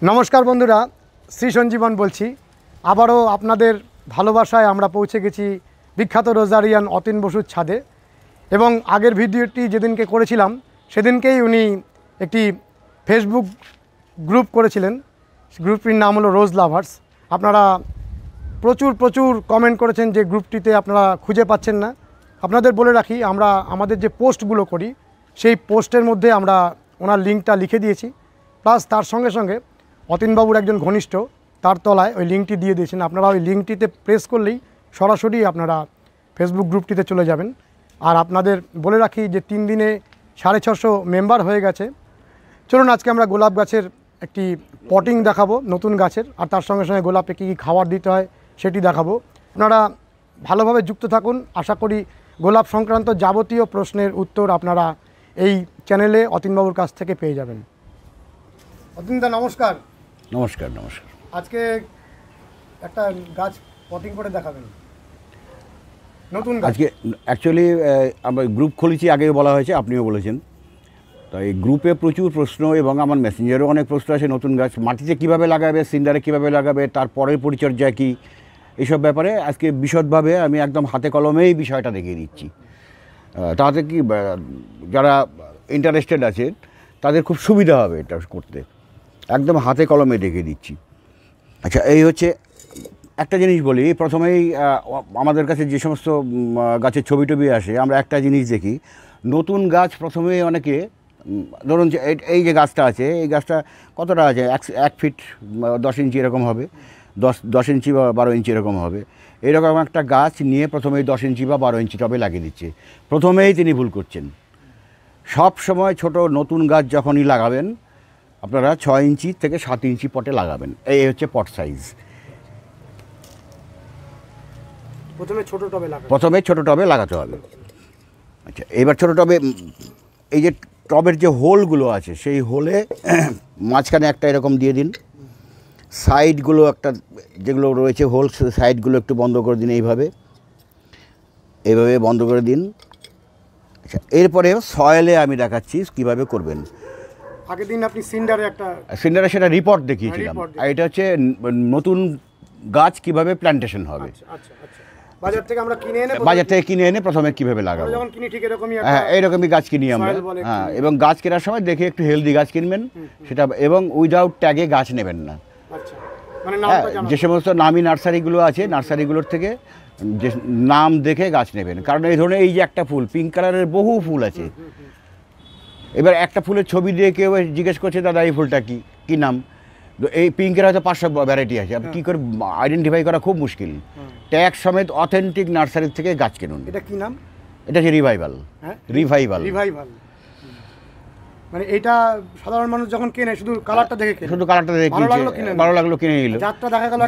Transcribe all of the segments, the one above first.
নমস্কার বন্ধুরা, শ্রী সঞ্জীবন বলছি। আবারও আপনাদের ভালোবাসায় আমরা পৌঁছে গেছি বিখ্যাত রোজারিয়ান অতীন বসুর ছাদে। এবং আগের ভিডিওটি যেদিনকে করেছিলাম সেদিনকেই উনি একটি ফেসবুক গ্রুপ করেছিলেন। গ্রুপটির নাম হলো রোজ লাভার্স। আপনারা প্রচুর কমেন্ট করেছেন যে গ্রুপটিতে আপনারা খুঁজে পাচ্ছেন না। আপনাদের বলে রাখি, আমরা আমাদের যে পোস্টগুলো করি সেই পোস্টের মধ্যে আমরা ওনার লিঙ্কটা লিখে দিয়েছি, প্লাস তার সঙ্গে সঙ্গে অতীনবাবুর একজন ঘনিষ্ঠ তার তলায় ওই লিঙ্কটি দিয়ে দিয়েছেন। আপনারা ওই লিঙ্কটিতে প্রেস করলেই সরাসরি আপনারা ফেসবুক গ্রুপটিতে চলে যাবেন। আর আপনাদের বলে রাখি যে 3 দিনে 650 মেম্বার হয়ে গেছে। চলুন আজকে আমরা গোলাপ গাছের একটি পটিং দেখাবো, নতুন গাছের, আর তার সঙ্গে সঙ্গে গোলাপে কী কী খাবার দিতে হয় সেটি দেখাবো। আপনারা ভালোভাবে যুক্ত থাকুন। আশা করি গোলাপ সংক্রান্ত যাবতীয় প্রশ্নের উত্তর আপনারা এই চ্যানেলে অতীনবাবুর কাছ থেকে পেয়ে যাবেন। অতীনদা নমস্কার। নমস্কার। নমস্কার। আজকে একটা গাছ পটিং করে দেখাবেন, নতুন গাছ। আজকে অ্যাকচুয়ালি আমরা গ্রুপ খুলেছি, আগেও বলা হয়েছে, আপনিও বলেছেন। তো এই গ্রুপে প্রচুর প্রশ্ন এবং আমার মেসেঞ্জারেও অনেক প্রশ্ন আছে। নতুন গাছ মাটিতে কীভাবে লাগাবে, সিন্ডারে কীভাবে লাগাবে, তার পরের পরিচর্যা কী, এইসব ব্যাপারে আজকে বিশদভাবে আমি একদম হাতে কলমেই বিষয়টা দেখিয়ে দিচ্ছি। তাতে কি যারা ইন্টারেস্টেড আছে তাদের খুব সুবিধা হবে এটা করতে। একদম হাতে কলমে দেখিয়ে দিচ্ছি। আচ্ছা, এই হচ্ছে একটা জিনিস বলি। প্রথমেই আমাদের কাছে যে সমস্ত গাছের ছবি টবি আসে, আমরা একটা জিনিস দেখি, নতুন গাছ প্রথমেই অনেকে, ধরুন যে এই যে গাছটা আছে, এই গাছটা কতটা আছে, 1 ফিট 10 ইঞ্চি এরকম হবে, 10 ইঞ্চি বা 12 ইঞ্চি এরকম হবে। এইরকম একটা গাছ নিয়ে প্রথমেই 10 ইঞ্চি বা 12 ইঞ্চি টবে লাগিয়ে দিচ্ছে। প্রথমেই তিনি ভুল করছেন। সব সময় ছোট নতুন গাছ যখনই লাগাবেন আপনারা 6 ইঞ্চি থেকে 7 ইঞ্চি পটে লাগাবেন। এই হচ্ছে পট সাইজ। প্রথমে ছোট টবে লাগাতে হবে। আচ্ছা, এবার ছোট টবে এই যে টবের যে হোলগুলো আছে সেই হোলে মাঝখানে একটা এরকম দিয়ে দিন। সাইডগুলো একটা যেগুলো রয়েছে হোল, সাইডগুলো একটু বন্ধ করে দিন, এইভাবে বন্ধ করে দিন। আচ্ছা, এরপরে সয়েলে আমি দেখাচ্ছি কীভাবে করবেন। আগের দিন আপনি সিন্ডারে সেটা রিপোর্ট দেখিয়েছিলাম। আর এটা হচ্ছে নতুন গাছ কিভাবে প্ল্যান্টেশন হবে। বাজার থেকে কিনে এনে প্রথমে কীভাবে লাগাবো, হ্যাঁ এইরকমই গাছ কিনি আমরা। হ্যাঁ, এবং গাছ কেনার সময় দেখে একটু হেলদি গাছ কিনবেন সেটা, এবং উইদাউট ট্যাগে গাছ নেবেন না। হ্যাঁ, যে সমস্ত নামি নার্সারিগুলো আছে, নার্সারিগুলোর থেকে যে নাম দেখে গাছ নেবেন। কারণ এই ধরনের এই যে একটা ফুল, পিঙ্ক কালারের বহু ফুল আছে। এবার একটা ফুলের ছবি দিয়ে কেউ জিজ্ঞেস করছে, দাদা এই ফুলটা কী নাম? এই পিঙ্কের হয়তো 500 ভ্যারাইটি আছে, আপনি কী করে আইডেন্টিফাই করা খুব মুশকিল। ট্যাগ সমেত অথেন্টিক নার্সারির থেকে গাছ কিনুন। এটা কী নাম? এটা হচ্ছে রিভাইভাল। মানে এটা সাধারণ মানুষ যখন কেনে শুধু কালারটা দেখে কিনে, ভালো লাগলো কিনে নিল। জাতটা দেখা গেল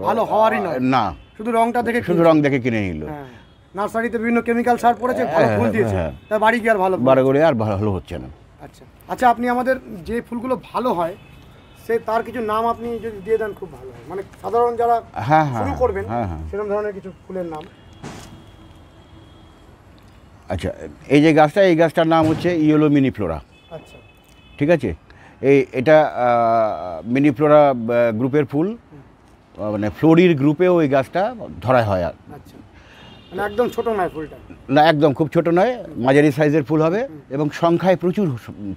ভালো হওয়ারই নয়, না শুধু রং দেখে কিনে নিল। নার্সারিতে বিভিন্ন কেমিক্যাল সার পড়েছে, ভালো ফুল দিয়েছে, তাই বাড়ি গিয়ে আর ভালো হচ্ছে না। আচ্ছা, আপনি আমাদের যে ফুলগুলো ভালো হয় সে তার কিছু নাম আপনি যদি দিয়ে দেন খুব ভালো হয়। মানে সাধারণ যারা শুরু করবেন সেরকম ধরনের কিছু ফুলের নাম। আচ্ছা, এই যে গাছটা, এই গাছটার নাম হচ্ছে ইয়েলো মিনি ফ্লোরা। আচ্ছা, ঠিক আছে। এটা মিনি ফ্লোরা গ্রুপের ফুল, মানে ফ্লোরির গ্রুপেও এই গাছটা ধরা হয়। আচ্ছা, মানে একদম ছোট নয় ফুলটা? না, একদম খুব ছোট নয়, মাঝারি সাইজের ফুল হবে এবং সংখ্যায় প্রচুর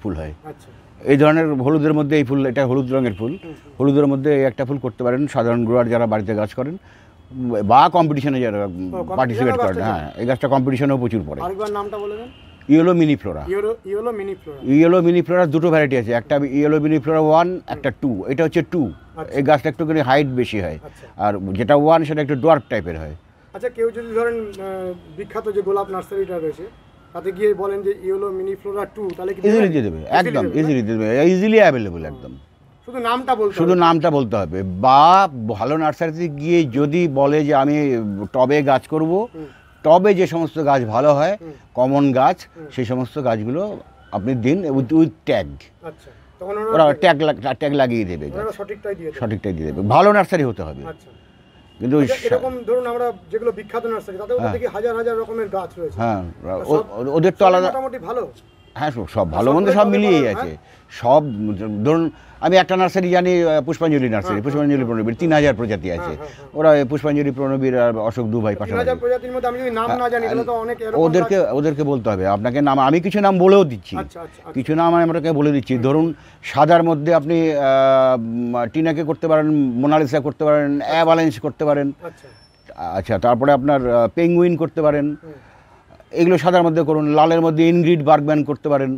ফুল হয়। আচ্ছা, এই ধরনের হলুদের মধ্যে এই ফুল, এটা হলুদ রঙের ফুল, হলুদের মধ্যে এই একটা ফুল করতে পারেন সাধারণ গ্রোয়ার যারা বাড়িতে গাছ করেন বা কম্পিটিশনে যারা পার্টিসিপেট করেন। হ্যাঁ, এই গাছটা কম্পিটিশনেও প্রচুর পড়ে। আরেকবার নামটা বলে দেন। Yellow mini flora. Yellow mini ফ্লোরার দুটো ভ্যারাইটি আছে, একটা ইয়েলো মিনি ফ্লোরা 1, একটা 2। এটা হচ্ছে 2। এই গাছটা একটুখানি হাইট বেশি হয়, আর যেটা 1 সেটা একটু ডোয়ার্ফ টাইপের হয়। আচ্ছা, কেউ যদি ধরেন বিখ্যাত যে গোলাপ নার্সারিটা রয়েছে তাতে গিয়ে বলেন যে ইয়েলো মিনি ফ্লোরা 2, তাহলে কি ইজিলি দিয়ে দেবে? একদম ইজিলি দিয়ে দেবে, ইজিলি অ্যাভেলেবল একদম। শুধু নামটা বলতে হবে। বা ভালো নার্সারিতে গিয়ে যদি বলে যে আমি টবে গাছ করব, টবে যে সমস্ত গাছ ভালো হয়, কমন গাছ, সেই সমস্ত গাছগুলো আপনি দিন উইথ ট্যাগ। ওরা ট্যাগ লাগিয়ে দেবে, সঠিকটাই দিয়ে দেবে। ভালো নার্সারি হতে হবে। কিন্তু এরকম ধরুন আমরা যেগুলো বিখ্যাত নার্সারি তাতেও দেখি হাজার রকমের গাছ রয়েছে। হ্যাঁ, ওদের তো আলাদা, মোটামুটি ভালো। হ্যাঁ সব ভালো মন্দ সব মিলিয়েই আছে সব। ধরুন আমি একটা নার্সারি জানি, পুষ্পাঞ্জলি নার্সারি, পুষ্পাঞ্জলি প্রণবীর 3000 প্রজাতি আছে। ওরা পুষ্পাঞ্জলি প্রণবীর আর অশোক দুভাই পাশাপাশি। ওদেরকে বলতে হবে আপনাকে নাম, আমি কিছু নাম বলেও দিচ্ছি, কিছু নাম আমি আপনাকে বলে দিচ্ছি। ধরুন সাদার মধ্যে আপনি টিনাকে করতে পারেন, মোনালিসা করতে পারেন, অ্যাভালেন্স করতে পারেন, আচ্ছা তারপরে আপনার পেঙ্গুইন করতে পারেন, এগুলো সাদার মধ্যে করুন। লালের মধ্যে ইনগ্রিড বার্গম্যান করতে পারেন,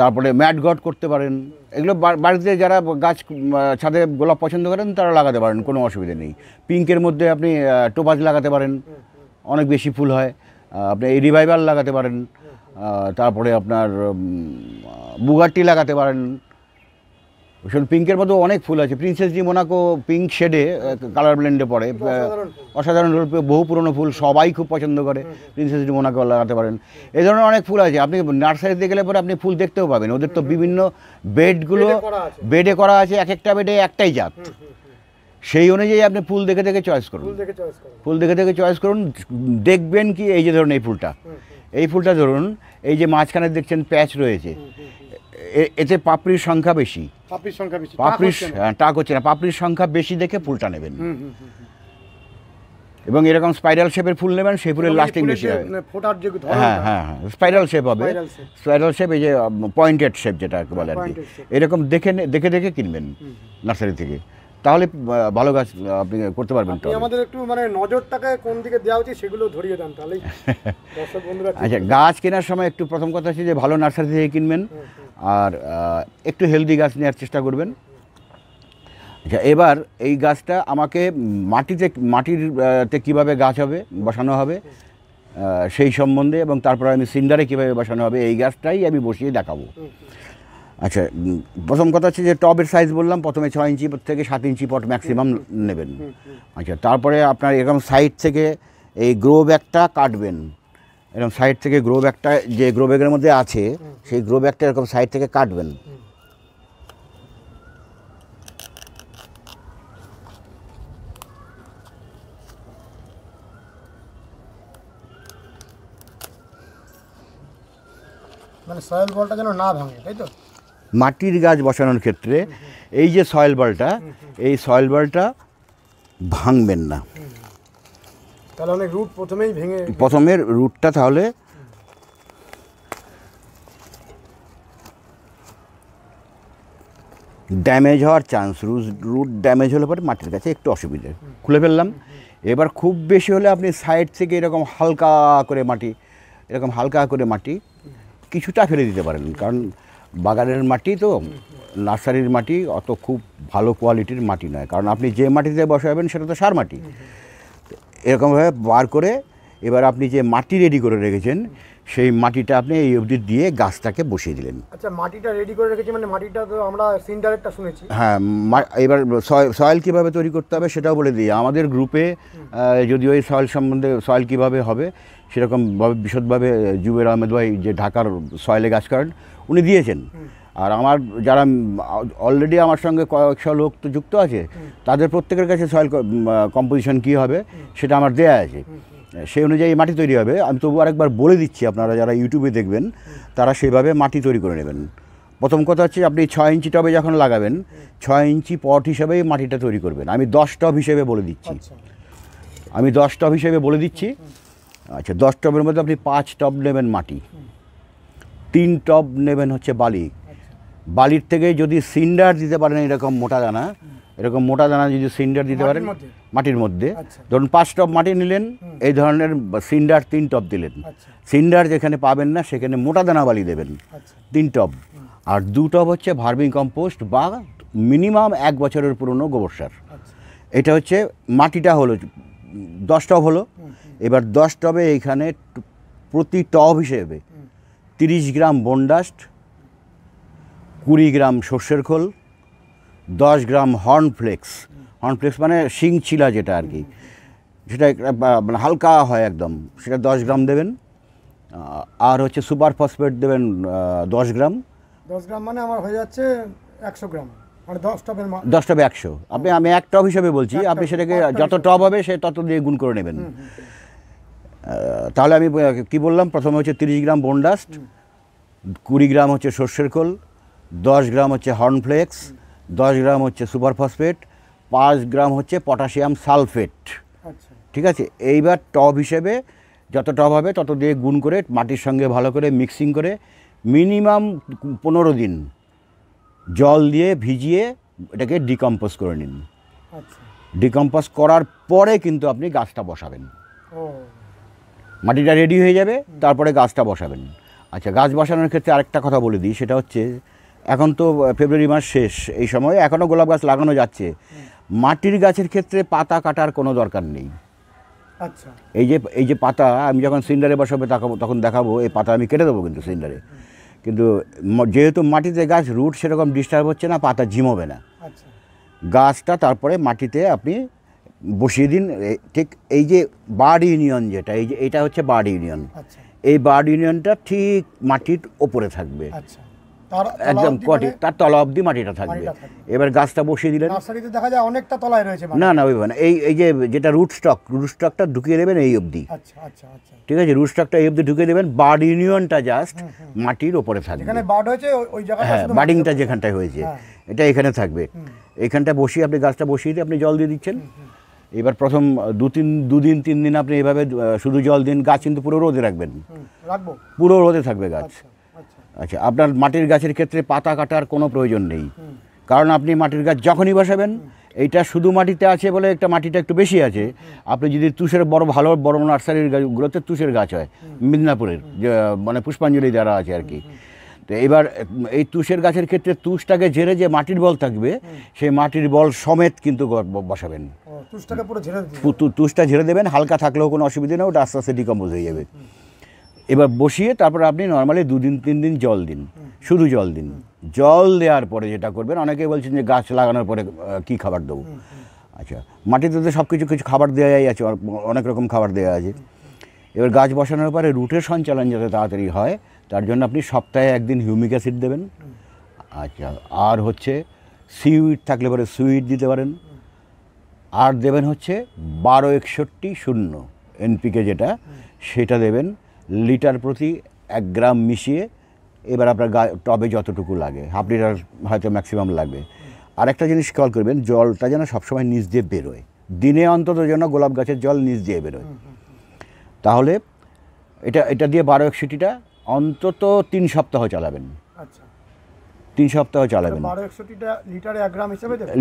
তারপরে ম্যাড গড করতে পারেন। এগুলো বাড়িতে যারা গাছ ছাদে গোলাপ পছন্দ করেন তারা লাগাতে পারেন, কোনো অসুবিধা নেই। পিঙ্কের মধ্যে আপনি টোপাজ লাগাতে পারেন, অনেক বেশি ফুল হয়। আপনি এই রিভাইভাল লাগাতে পারেন, তারপরে আপনার বুগাট্টি লাগাতে পারেন। ভীষণ পিঙ্কের মধ্যে অনেক ফুল আছে। প্রিন্সেস ডি মোনাকো পিঙ্ক শেডে কালার ব্লেন্ডে পড়ে, অসাধারণ রূপে, বহু পুরনো ফুল, সবাই খুব পছন্দ করে। প্রিন্সেস ডি মোনাকো লাগাতে পারেন। এই ধরনের অনেক ফুল আছে। আপনি নার্সারিতে গেলে পরে আপনি ফুল দেখতেও পাবেন। ওদের তো বিভিন্ন বেডগুলো বেডে করা আছে, এক একটা বেডে একটাই জাত। সেই অনুযায়ী আপনি ফুল দেখে দেখে চয়েস করুন, ফুল দেখে দেখে চয়েস করুন। দেখবেন কি এই যে ধরুন এই ফুলটা ধরুন, এই যে মাঝখানে দেখছেন প্যাচ রয়েছে, এতে পাপড়ির সংখ্যা বেশি, টাক হচ্ছে না, পাপড়ির সংখ্যা বেশি দেখে ফুলটা নেবেন। এবং এরকম স্পাইরাল শেপের ফুল নেবেন, সেই ফুলের লাস্টিং বেশি হবে। হ্যাঁ হ্যাঁ হ্যাঁ, স্পাইরাল শেপ হবে, স্পাইরাল শেপ, এই যে পয়েন্টেড শেপ যেটা বলে আর কি। এরকম দেখে দেখে কিনবেন নার্সারি থেকে, তাহলে ভালো গাছ আপনি করতে পারবেন। আমাদের একটু মানে নজরটাকে কোন দিকে দেওয়া উচিত সেগুলো ধরিয়ে দেন তাহলেই দর্শক বন্ধুরা। আচ্ছা, গাছ কেনার সময় একটু প্রথম কথা হচ্ছে যে ভালো নার্সারি থেকে কিনবেন, আর একটু হেলদি গাছ নেওয়ার চেষ্টা করবেন। আচ্ছা, এবার এই গাছটা আমাকে মাটিতে কীভাবে গাছ হবে, বসানো হবে সেই সম্বন্ধে, এবং তারপরে আমি সিন্ডারে কীভাবে বসানো হবে এই গাছটাই আমি বসিয়ে দেখাবো। আচ্ছা, প্রথম কথা হচ্ছে যে টবের সাইজ বললাম, প্রথমে 6 ইঞ্চি থেকে 7 ইঞ্চি পট ম্যাক্সিমাম নেবেন। আচ্ছা, তারপরে আপনার এরকম সাইড থেকে এই গ্রো ব্যাগটা কাটবেন, এরকম সাইড থেকে গ্রো ব্যাগটা যে গ্রো ব্যাগের মধ্যে আছে সেই গ্রো ব্যাগটা এরকম সাইড থেকে কাটবেন। মানে সয়েল বলটা যেন না ভাঙে, তাই তো? মাটির গাছ বসানোর ক্ষেত্রে এই যে সয়েল বলটা, এই সয়েল বলটা ভাঙবেন না, তাহলে অনেক রুট প্রথমেই ভেঙে, প্রথমের রুটটা তাহলে ড্যামেজ হওয়ার চান্স, রুট ড্যামেজ হলে পরে মাটির কাছে একটু অসুবিধা। খুলে ফেললাম। এবার খুব বেশি হলে আপনি সাইড থেকে এরকম হালকা করে মাটি কিছুটা ফেলে দিতে পারেন, কারণ বাগানের মাটি তো, নার্সারির মাটি অত খুব ভালো কোয়ালিটির মাটি নয়, কারণ আপনি যে মাটিতে বসাবেন সেটা তো সার মাটি। এরকমভাবে বার করে এবার আপনি যে মাটি রেডি করে রেখেছেন সেই মাটিটা আপনি এই অবধি দিয়ে গাছটাকে বসিয়ে দিলেন। আচ্ছা, মাটিটা রেডি করে রেখেছি মানে মাটিটা তো আমরা সিন্ডারেরটা শুনেছি। হ্যাঁ, এবার সয়েল কীভাবে তৈরি করতে হবে সেটাও বলে দিই। আমাদের গ্রুপে যদিও এই সয়েল সম্বন্ধে, সয়েল কীভাবে হবে সেরকমভাবে বিশদভাবে জুবের আহমেদ ভাই যে ঢাকার সয়েলে গাছ করেন উনি দিয়েছেন। আর আমার যারা অলরেডি আমার সঙ্গে কয়েকশো লোক তো যুক্ত আছে, তাদের প্রত্যেকের কাছে সয়েল কম্পোজিশন কী হবে সেটা আমার দেয়া আছে, সেই অনুযায়ী মাটি তৈরি হবে। আমি তবু আরেকবার বলে দিচ্ছি, আপনারা যারা ইউটিউবে দেখবেন তারা সেভাবে মাটি তৈরি করে নেবেন। প্রথম কথা হচ্ছে আপনি 6 ইঞ্চি টবে যখন লাগাবেন 6 ইঞ্চি পট হিসাবেই মাটিটা তৈরি করবেন। আমি 10 টব হিসেবে বলে দিচ্ছি, আচ্ছা, 10 টবের মধ্যে আপনি 5 টব নেবেন মাটি, 3 টব নেবেন হচ্ছে বালি। বালির থেকে যদি সিন্ডার দিতে পারেন এরকম মোটা দানা যদি সিন্ডার দিতে পারেন মাটির মধ্যে, ধরুন 5 টব মাটি নিলেন, এই ধরনের সিন্ডার 3 টব দিলেন। সিন্ডার যেখানে পাবেন না সেখানে মোটা দানা বালি দেবেন 3 টব, আর 2 টব হচ্ছে ভার্মি কম্পোস্ট বা মিনিমাম 1 বছরের পুরনো গোবর সার। এটা হচ্ছে মাটিটা হলো 10 টব হলো। এবার 10 টবে এইখানে প্রতি টব হিসেবে 30 গ্রাম বনডাস্ট, 20 গ্রাম সর্ষের খোল, 10 গ্রাম হর্নফ্লেক্স মানে শিংচিলা যেটা আর কি, সেটা মানে হালকা হয় একদম, সেটা 10 গ্রাম দেবেন। আর হচ্ছে সুপার ফসফেট দেবেন 10 গ্রাম। 10 গ্রাম মানে আমার হয়ে যাচ্ছে 100 গ্রাম, মানে 10 টবে 100। আমি 1 টব হিসেবে বলছি, আপনি সেটাকে যত টব হবে সে তত দিয়ে গুণ করে নেবেন। তাহলে আমি কি বললাম, প্রথমে হচ্ছে 30 গ্রাম বোনডাস্ট, 20 গ্রাম হচ্ছে সর্ষের খোল, 10 গ্রাম হচ্ছে হর্নফ্লেক্স, 10 গ্রাম হচ্ছে সুপার ফসফেট, 5 গ্রাম হচ্ছে পটাশিয়াম সালফেট। আচ্ছা ঠিক আছে, এইবার টব হিসেবে যত টব হবে তত দিয়ে গুণ করে মাটির সঙ্গে ভালো করে মিক্সিং করে মিনিমাম 15 দিন জল দিয়ে ভিজিয়ে এটাকে ডিকম্পোজ করে নিন। আচ্ছা ডিকম্পোজ করার পরে কিন্তু আপনি গাছটা বসাবেন। ও মাটিটা রেডি হয়ে যাবে, তারপরে গাছটা বসাবেন। আচ্ছা, গাছ বসানোর ক্ষেত্রে আরেকটা কথা বলে দিই, সেটা হচ্ছে এখন তো ফেব্রুয়ারি মাস শেষ, এই সময় এখনও গোলাপ গাছ লাগানো যাচ্ছে। মাটির গাছের ক্ষেত্রে পাতা কাটার কোনো দরকার নেই। আচ্ছা এই যে পাতা আমি যখন সিন্ডারে বসাবো তখন দেখাবো, এই পাতা আমি কেটে দেবো কিন্তু সিন্ডারে। কিন্তু যেহেতু মাটিতে গাছ রুট সেরকম ডিস্টার্ব হচ্ছে না, পাতা ঝিমোবে না। আচ্ছা গাছটা তারপরে মাটিতে আপনি বসিয়ে দিন। ঠিক এই যে বার্ড ইউনিয়ন যেটা, এইটা হচ্ছে বার্ড ইউনিয়ন। আচ্ছা এই বার্ড ইউনিয়নটা ঠিক মাটির ওপরে থাকবে, আচ্ছা একদম তার তলা অবধি মাটিটা থাকবে। এবার গাছটা বসিয়ে দিলেন। নার্সারিতে দেখা যায় অনেকটা তলায় রয়েছে। না ওইভাবে না, এই যে যেটা রুট স্টকটা ঢুকিয়ে দেবেন এই অবধি। আচ্ছা আচ্ছা আচ্ছা ঠিক আছে, রুট স্টকটা এই অবধি ঢুকিয়ে দেবেন। বার্ড ইউনিয়নটা জাস্ট মাটির ওপরে থাকবে। এখানে বার্ড হয়েছে ওই জায়গাটা, হ্যাঁ, বার্ডিংটা যেখানটায় হয়েছে এটা এখানে থাকবে। এইখানটা বসিয়ে আপনি গাছটা বসিয়ে দিয়ে আপনি জল দিয়ে দিচ্ছেন। এবার প্রথম 2-3 দিন আপনি এইভাবে শুধু জল দিন। গাছ কিন্তু পুরো রোদে রাখবেন, পুরো রোদে থাকবে গাছ। আচ্ছা, আপনার মাটির গাছের ক্ষেত্রে পাতা কাটার কোনো প্রয়োজন নেই, কারণ আপনি মাটির গাছ যখনই বসাবেন, এইটা শুধু মাটিতে আছে বলে একটা মাটিটা একটু বেশি আছে। আপনি যদি তুষের ভালো বড় নার্সারির গাছগুলোতে তুষের গাছ হয়, মিদনাপুরের যে মানে পুষ্পাঞ্জলি যারা আছে আর কি। তো এবার এই তুষের গাছের ক্ষেত্রে তুষটাকে ঝেড়ে যে মাটির বল থাকবে, সেই মাটির বল সমেত কিন্তু বসাবেন। তুষটা ঝেড়ে দেবেন, হালকা থাকলেও কোনো অসুবিধা নেই, ওটা আস্তে আস্তে ডিকম্পোজ হয়ে যাবে। এবার বসিয়ে তারপরে আপনি নর্মালি 2-3 দিন জল দিন, শুধু জল দিন। জল দেওয়ার পরে যেটা করবেন, অনেকে বলছেন যে গাছ লাগানোর পরে কী খাবার দেবো। আচ্ছা, মাটিতে তো সব কিছু খাবার দেওয়াই আছে, অনেক রকম খাবার দেওয়া আছে। এবার গাছ বসানোর পরে রুটের সঞ্চালন যাতে তাড়াতাড়ি হয়, তার জন্য আপনি সপ্তাহে 1 দিন হিউমিক অ্যাসিড দেবেন। আচ্ছা, আর হচ্ছে সিউইড থাকলে পরে সুইড দিতে পারেন। আর দেবেন হচ্ছে 1261-0 এনপিকে যেটা, সেটা দেবেন লিটার প্রতি 1 গ্রাম মিশিয়ে। এবার আপনার টবে যতটুকু লাগে, হাফ লিটার হয়তো ম্যাক্সিমাম লাগবে। আর একটা জিনিস খেয়াল করবেন, জলটা যেন সবসময় নিচ দিয়ে বেরোয়, দিনে অন্তত যেন গোলাপ গাছের জল নিচ দিয়ে বেরোয়। তাহলে এটা দিয়ে 1261টা অন্তত 3 সপ্তাহ চালাবেন। 3 সপ্তাহ চালাবেন।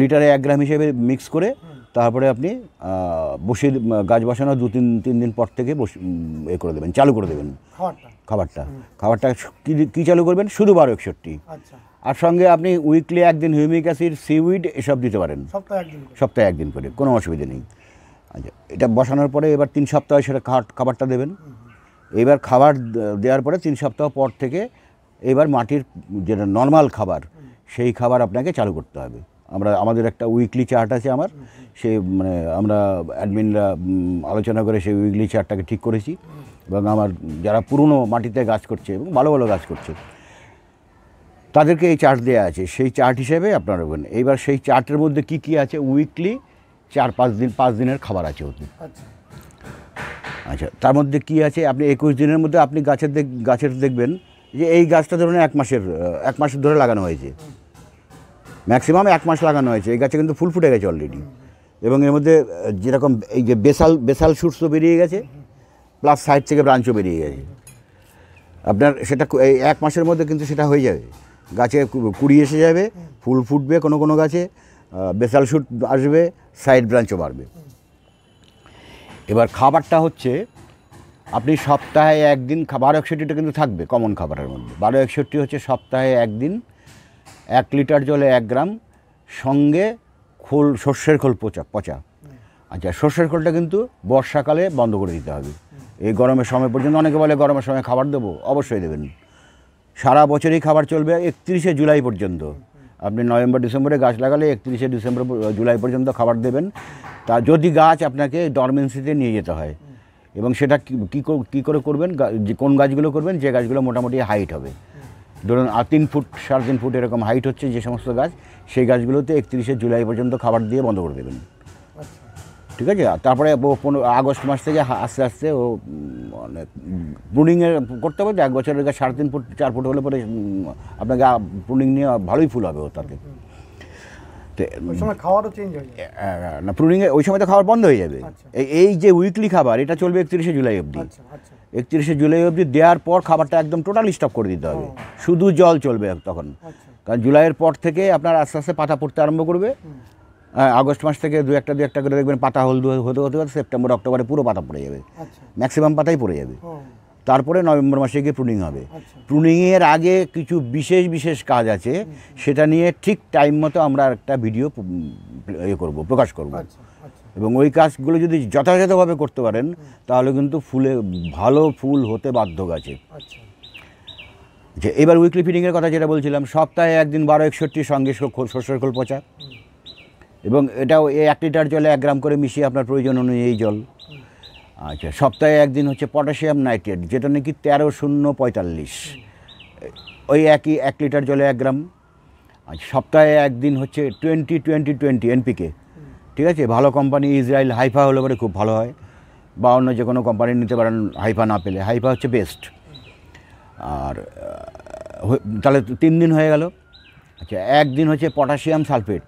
লিটারে 1 গ্রাম হিসেবে মিক্স করে তারপরে আপনি বসিয়ে গাছ বসানো 2-3 দিন পর থেকে করে দেবেন, চালু করে দেবেন খাবারটা। কী চালু করবেন? শুধু 1261। আর সঙ্গে আপনি উইকলি 1 দিন হিউমিক অ্যাসিড, সিউইড এসব দিতে পারেন, সপ্তাহে 1 দিন করে, কোনো অসুবিধা নেই। আচ্ছা, এটা বসানোর পরে এবার 3 সপ্তাহ সেটা খাবারটা দেবেন। এবার খাবার দেওয়ার পরে 3 সপ্তাহ পর থেকে এবার মাটির যেটা নর্মাল খাবার, সেই খাবার আপনাকে চালু করতে হবে। আমাদের একটা উইকলি চার্ট আছে আমার, সেই মানে আমরা অ্যাডমিনরা আলোচনা করে সেই উইকলি চার্টটাকে ঠিক করেছি। এবং আমার যারা পুরনো মাটিতে গাছ করছে এবং ভালো ভালো গাছ করছে, তাদেরকে এই চার্ট দেওয়া আছে, সেই চার্ট হিসেবে আপনারা নেবেন। এইবার সেই চার্টের মধ্যে কি কি আছে, উইকলি 4-5 দিনের খাবার আছে ওতে। আচ্ছা, তার মধ্যে কি আছে, আপনি 21 দিনের মধ্যে আপনি গাছের দেখবেন যে এই গাছটা ধরুন 1 মাসের ধরে লাগানো হয়েছে, ম্যাক্সিমাম 1 মাস লাগানো হয়েছে। এই গাছে কিন্তু ফুল ফুটে গেছে অলরেডি, এবং এর মধ্যে যেরকম এই যে বেসাল শুটস তো বেরিয়ে গেছে, প্লাস সাইড থেকে ব্রাঞ্চও বেরিয়ে গেছে। আপনার সেটা এই 1 মাসের মধ্যে কিন্তু সেটা হয়ে যাবে, গাছে কুড়ি এসে যাবে, ফুল ফুটবে, কোনো গাছে বেসাল শুট আসবে, সাইড ব্রাঞ্চও বাড়বে। এবার খাবারটা হচ্ছে আপনি সপ্তাহে 1 দিন 1261টা কিন্তু থাকবে কমন খাবারের মধ্যে। 1261 হচ্ছে সপ্তাহে 1 দিন 1 লিটার জলে 1 গ্রাম, সঙ্গে সর্ষের খোল পচা। আচ্ছা, সর্ষের খোলটা কিন্তু বর্ষাকালে বন্ধ করে দিতে হবে। এই গরমের সময় পর্যন্ত, অনেকে বলে গরমের সময় খাবার দেবো, অবশ্যই দেবেন। সারা বছরই খাবার চলবে 31শে জুলাই পর্যন্ত। আপনি নভেম্বর-ডিসেম্বরে গাছ লাগালে 31শে জুলাই পর্যন্ত খাবার দেবেন। তা যদি গাছ আপনাকে ডরমেন্সিতে নিয়ে যেতে হয়, এবং সেটা কী করে করবেন, কোন গাছগুলো করবেন, যে গাছগুলো মোটামুটি হাইট হবে, ধরুন 3 ফুট 3.5 ফুট এরকম হাইট হচ্ছে যে সমস্ত গাছ, সেই গাছগুলোতে 31শে জুলাই পর্যন্ত খাবার দিয়ে বন্ধ করে দেবেন। ঠিক আছে। আর তারপরে আগস্ট মাস থেকে আস্তে আস্তে ও মানে প্রুনিংয়ের করতে হবে। 1 বছরের গাছ 3.5 ফুট 4 ফুট হলে পরে আপনাকে প্রুনিং নিয়ে ভালোই ফুল হবে ও তাতে। ওই সময় খাওয়ারও চেঞ্জ হয়ে যাবে না, প্রুনিংয়ে ওই সময় তো খাবার বন্ধ হয়ে যাবে। এই যে উইকলি খাবার এটা চলবে 31শে জুলাই অবধি। 31শে জুলাই অবধি দেওয়ার পর খাবারটা একদম টোটালি স্টপ করে দিতে হবে, শুধু জল চলবে তখন। কারণ জুলাইয়ের পর থেকে আপনার আস্তে আস্তে পাতা পড়তে আরম্ভ করবে। আগস্ট মাস থেকে দু একটা করে দেখবেন পাতা হলদে হতে হতে হতে সেপ্টেম্বর অক্টোবরে পুরো পাতা পড়ে যাবে, ম্যাক্সিমাম পাতাই পড়ে যাবে। তারপরে নভেম্বর মাসে গিয়ে প্রুনিং হবে। প্রুনিংয়ের আগে কিছু বিশেষ বিশেষ কাজ আছে, সেটা নিয়ে ঠিক টাইম মতো আমরা একটা ভিডিও প্রকাশ করব। এবং ওই কাজগুলো যদি যথাযথভাবে করতে পারেন তাহলে কিন্তু ফুলে ভালো ফুল হতে বাধ্য গাছে। যে এবার উইকলি ফিডিংয়ের কথা যেটা বলছিলাম, সপ্তাহে একদিন 12-61 সঙ্গে সর্ষের খোল পচা, এবং এটাও 1 লিটার জলে 1 গ্রাম করে মিশিয়ে আপনার প্রয়োজন অনুযায়ী জল। আচ্ছা, সপ্তাহে একদিন হচ্ছে পটাশিয়াম নাইট্রেট, যেটা নাকি 13-0-45, ওই একই 1 লিটার জলে 1 গ্রাম। আচ্ছা, সপ্তাহে একদিন হচ্ছে 20-20-20 এনপিকে, ঠিক আছে। ভালো কোম্পানি ইসরায়েল হাইফা হলে পরে খুব ভালো হয়, বা অন্য যে কোনো কোম্পানি নিতে পারেন হাইফা না পেলে। হাইফা হচ্ছে বেস্ট। আর তাহলে 3 দিন হয়ে গেল। আচ্ছা, একদিন হচ্ছে পটাশিয়াম সালফেট,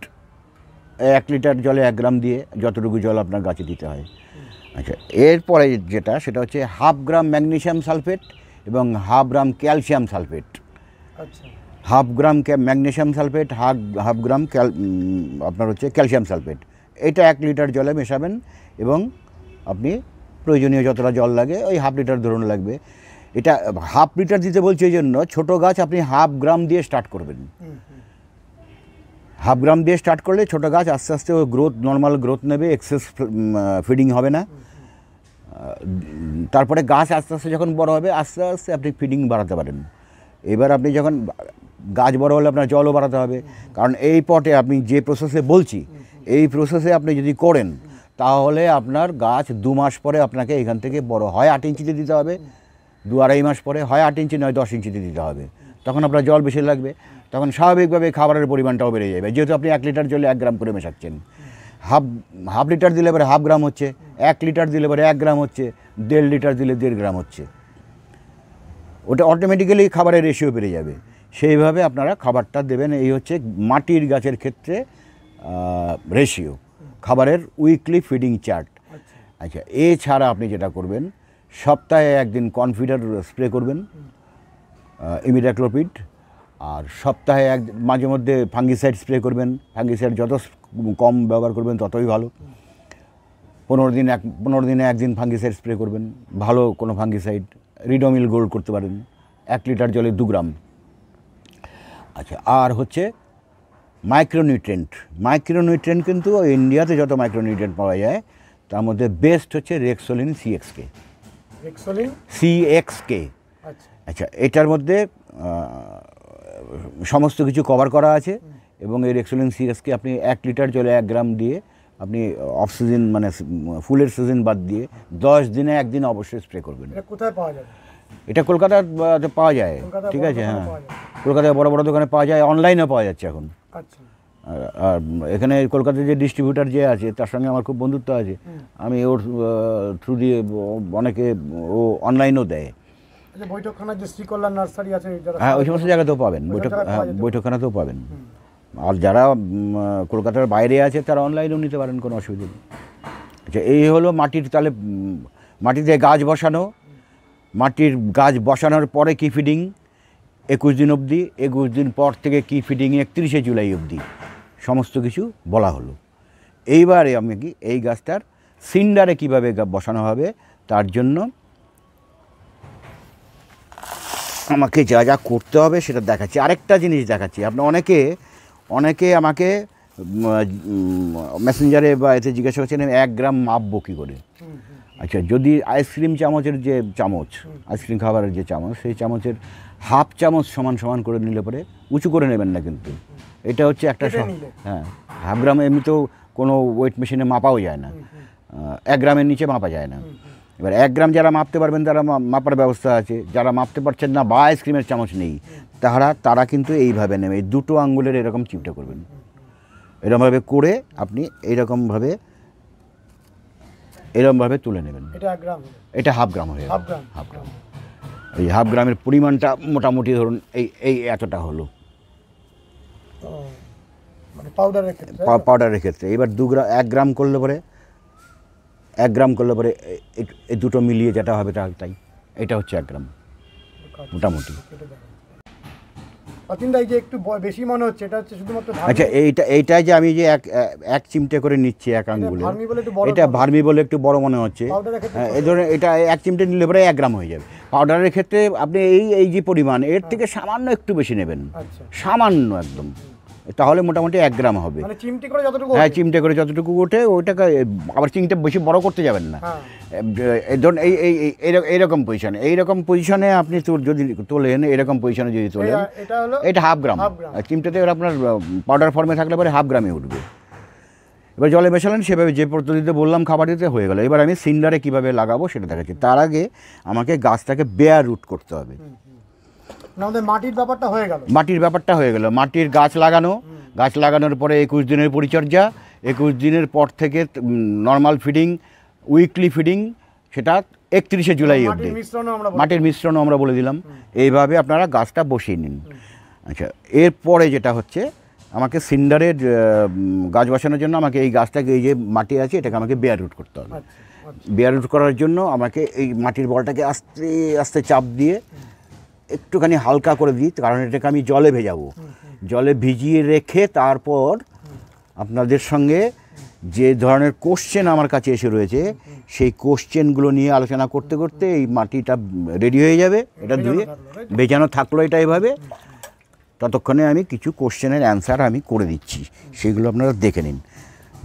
1 লিটার জলে 1 গ্রাম দিয়ে যতটুকু জল আপনার গাছে দিতে হয়। আচ্ছা, এরপরে যেটা সেটা হচ্ছে 1/2 গ্রাম ম্যাগনেসিয়াম সালফেট এবং 1/2 গ্রাম ক্যালসিয়াম সালফেট। আচ্ছা, 1/2 গ্রাম ম্যাগনেসিয়াম সালফেট, 1/2 গ্রাম আপনার হচ্ছে ক্যালসিয়াম সালফেট। এটা 1 লিটার জলে মেশাবেন এবং আপনি প্রয়োজনীয় যতটা জল লাগে ওই 1/2 লিটার ধরুন লাগবে। এটা 1/2 লিটার দিতে বলছি এই জন্য, ছোটো গাছ আপনি 1/2 গ্রাম দিয়ে স্টার্ট করবেন। 1/2 গ্রাম দিয়ে স্টার্ট করলে ছোটো গাছ আস্তে আস্তে ও গ্রোথ, নর্মাল গ্রোথ নেবে, এক্সেস ফিডিং হবে না। তারপরে গাছ আস্তে আস্তে যখন বড় হবে আস্তে আস্তে আপনি ফিডিং বাড়াতে পারেন। এবার আপনি যখন গাছ বড় হলে আপনার জলও বাড়াতে হবে, কারণ এই পটে আপনি যে প্রসেসে বলছি এই প্রসেসে আপনি যদি করেন তাহলে আপনার গাছ 2 মাস পরে আপনাকে এখান থেকে বড় হয় 8 ইঞ্চিতে দিতে হবে, 2-2.5 মাস পরে হয় 8 ইঞ্চি নয় 10 ইঞ্চিতে দিতে হবে। তখন আপনার জল বেশি লাগবে, তখন স্বাভাবিকভাবে খাবারের পরিমাণটাও বেড়ে যাবে, যেহেতু আপনি 1 লিটার জলে 1 গ্রাম করে মেশাচ্ছেন। হাফ লিটার দিলে এবারে 1/2 গ্রাম হচ্ছে, 1 লিটার দিলে এবারে 1 গ্রাম হচ্ছে, 1.5 লিটার দিলে 1.5 গ্রাম হচ্ছে। ওটা অটোমেটিক্যালি খাবারের রেশিও বেড়ে যাবে। সেইভাবে আপনারা খাবারটা দেবেন। এই হচ্ছে মাটির গাছের ক্ষেত্রে রেশিও, খাবারের উইকলি ফিডিং চার্ট। আচ্ছা, এছাড়া আপনি যেটা করবেন, সপ্তাহে একদিন কনফিডার স্প্রে করবেন, ইমিডাক্লোপিড, আর সপ্তাহে মাঝে মধ্যে ফাঙ্গিসাইড স্প্রে করবেন। ফাঙ্গিসাইড যত কম ব্যবহার করবেন ততই ভালো। 15 দিনে একদিন ফাঙ্গিসাইড স্প্রে করবেন, ভালো কোনো ফাঙ্গিসাইড, রিডোমিল গোল্ড করতে পারেন, 1 লিটার জলে 2 গ্রাম। আচ্ছা, আর হচ্ছে মাইক্রোনিউট্রেন্ট কিন্তু ইন্ডিয়াতে যত মাইক্রোনিউট্রেন্ট পাওয়া যায় তার মধ্যে বেস্ট হচ্ছে রেক্সোলিন সিএক্সকে। আচ্ছা, এটার মধ্যে সমস্ত কিছু কভার করা আছে, এবং এই রেক্সোলিন সিএক্সকে আপনি 1 লিটার জলে 1 গ্রাম দিয়ে আপনি অফ সিজন মানে ফুলের সিজন বাদ দিয়ে 10 দিনে একদিন অবশ্যই স্প্রে করবেন। কোথায় পাওয়া যাবে? এটা কলকাতাতে পাওয়া যায়, ঠিক আছে। হ্যাঁ, কলকাতায় বড় বড় দোকানে পাওয়া যায়, অনলাইনেও পাওয়া যাচ্ছে এখন। আচ্ছা, আর এখানে কলকাতায় যে ডিস্ট্রিবিউটার যে আছে তার সঙ্গে আমার খুব বন্ধুত্ব আছে, আমি ওর থ্রু দিয়ে অনেকে ও অনলাইনও দেয়। বৈঠকখানা যে শ্রীকল্যাণ নার্সারি আছে, হ্যাঁ, ওই সমস্ত জায়গাতেও পাবেন, বৈঠকখানাতেও পাবেন। আর যারা কলকাতার বাইরে আছে তারা অনলাইনেও নিতে পারেন, কোনো অসুবিধা নেই। আচ্ছা, এই হলো মাটির, তাহলে মাটিতে গাছ বসানো, মাটির গাছ বসানোর পরে কি ফিডিং 21 দিন অবধি, 21 দিন পর থেকে কি ফিডিং 31শে জুলাই অবধি, সমস্ত কিছু বলা হলো। এইবারে আমি কি এই গাছটার সিন্ডারে কীভাবে বসানো হবে তার জন্য আমাকে যা যা করতে হবে সেটা দেখাচ্ছি। আরেকটা জিনিস দেখাচ্ছি, আপনি অনেকে আমাকে মেসেঞ্জারে বা এতে জিজ্ঞাসা করছেন 1 গ্রাম মাপবো কী করে। আচ্ছা, যদি আইসক্রিম চামচের যে চামচ, আইসক্রিম খাবারের যে চামচ, সেই চামচের 1/2 চামচ সমান সমান করে নিলে পরে, উঁচু করে নেবেন না কিন্তু, এটা হচ্ছে একটা, হ্যাঁ 1/2 গ্রাম এমনিতেও কোনো ওয়েট মেশিনে মাপাও যায় না, 1 গ্রামের নিচে মাপা যায় না। এবার 1 গ্রাম যারা মাপতে পারবেন তারা মাপার ব্যবস্থা আছে, যারা মাপতে পারছেন না বা আইসক্রিমের চামচ নেই তারা কিন্তু এইভাবে নেবে, এই 2টো আঙ্গুলের এরকম চিপটা করবেন, এরকমভাবে করে আপনি এইরকমভাবে এরকমভাবে তুলে নেবেন। এটা 1 গ্রাম, এটা হাফ গ্রাম হয়ে গেল। হাফ গ্রাম। এই হাফ গ্রামের পরিমাণটা মোটামুটি ধরুন এই এতটা হলো মানে পাউডারের ক্ষেত্রে। পাউডারের ক্ষেত্রে এবার 1 গ্রাম করলে পরে 1 গ্রাম করলে পরে এই দুটো মিলিয়ে যেটা হবে তাই এটা হচ্ছে 1 গ্রাম মোটামুটি। অচিন্তা এই যে একটু বেশি মনে হচ্ছে, এটা হচ্ছে শুধুমাত্র আচ্ছা এইটা যে আমি যে এক চিমটে করে নিচ্ছি এক আঙ্গুলে, এটা ভার্মি বলে একটু বড় মনে হচ্ছে। এই ধরনের এটা 1 চিমটে নিলে পরে 1 গ্রাম হয়ে যাবে। পাউডারের ক্ষেত্রে আপনি এই যে পরিমাণ এর থেকে সামান্য একটু বেশি নেবেন, সামান্য একদম, তাহলে মোটামুটি 1 গ্রাম হবে। মানে চিমটে করে যতটুকু, হ্যাঁ চিমটে করে যতটুকু ওঠে ওইটাকে আবার চিমটে বেশি বড় করতে যাবেন না। ধরুন এইরকম পজিশনে আপনি যদি তোলেন, এরকম পজিশনে যদি তোলেন, এটা হাফ গ্রাম। চিমটেতে আপনার পাউডার ফর্মে থাকলে পরে হাফ গ্রামে উঠবে। এবার জলে মেশালেন সেভাবে যে পদ্ধতিতে বললাম খাবার দিতে হয়ে গেল। এবার আমি সিন্ডারে কীভাবে লাগাবো সেটা দেখাচ্ছি। তার আগে আমাকে গাছটাকে বেয়ার রুট করতে হবে। আমাদের মাটির ব্যাপারটা হয়ে গেল। মাটির গাছ লাগানোর পরে 21 দিনের পরিচর্যা, 21 দিনের পর থেকে নর্মাল ফিডিং, উইকলি ফিডিং, সেটা 31শে জুলাই অবধি। মাটির মিশ্রণও আমরা বলে দিলাম। এইভাবে আপনারা গাছটা বসিয়ে নিন। আচ্ছা, এরপরে যেটা হচ্ছে আমাকে সিন্ডারের গাছ বসানোর জন্য আমাকে এই গাছটাকে, এই যে মাটি আছে এটাকে আমাকে বেয়ার রুট করতে হবে। বেয়ার রুট করার জন্য আমাকে এই মাটির বলটাকে আস্তে আস্তে চাপ দিয়ে একটুখানি হালকা করে দিই, কারণ এটাকে আমি জলে ভেজাবো। জলে ভিজিয়ে রেখে তারপর আপনাদের সঙ্গে যে ধরনের কোশ্চেন আমার কাছে এসে রয়েছে সেই কোশ্চেনগুলো নিয়ে আলোচনা করতে করতে এই মাটিটা রেডি হয়ে যাবে। এটা ধুয়ে ভেজানো থাকলো এটা এভাবে, ততক্ষণে আমি কিছু কোশ্চেনের অ্যান্সার আমি করে দিচ্ছি, সেগুলো আপনারা দেখে নিন।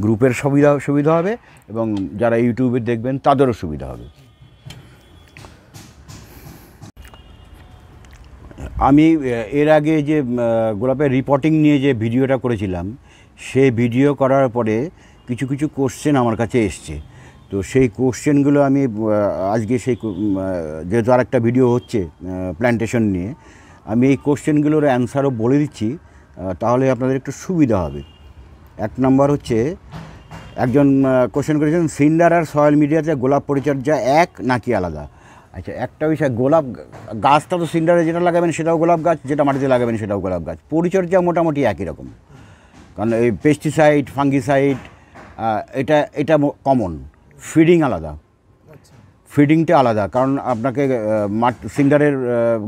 গ্রুপের সুবিধা হবে এবং যারা ইউটিউবে দেখবেন তাদেরও সুবিধা হবে। আমি এর আগে যে গোলাপের রিপোর্টিং নিয়ে যে ভিডিওটা করেছিলাম, সেই ভিডিও করার পরে কিছু কিছু কোশ্চেন আমার কাছে এসছে। তো সেই কোশ্চেনগুলো আমি আজকে যেহেতু আরেকটা ভিডিও হচ্ছে প্ল্যান্টেশন নিয়ে, আমি এই কোশ্চেনগুলোর অ্যান্সারও বলে দিচ্ছি, তাহলে আপনাদের একটু সুবিধা হবে। 1 নম্বর হচ্ছে, একজন কোশ্চেন করেছেন, সিন্ডার আর সয়েল মিডিয়াতে গোলাপ পরিচর্যা এক নাকি আলাদা? আচ্ছা, একটা বিষয়, গোলাপ গাছটা তো সিন্ডারে যেটা লাগাবেন সেটাও গোলাপ গাছ, যেটা মাটিতে লাগাবেন সেটাও গোলাপ গাছ। পরিচর্যা মোটামুটি একই রকম, কারণ এই পেস্টিসাইড, ফাঙ্গিসাইড এটা কমন। ফিডিং আলাদা, ফিডিংটা আলাদা, কারণ আপনাকে সিন্ডারের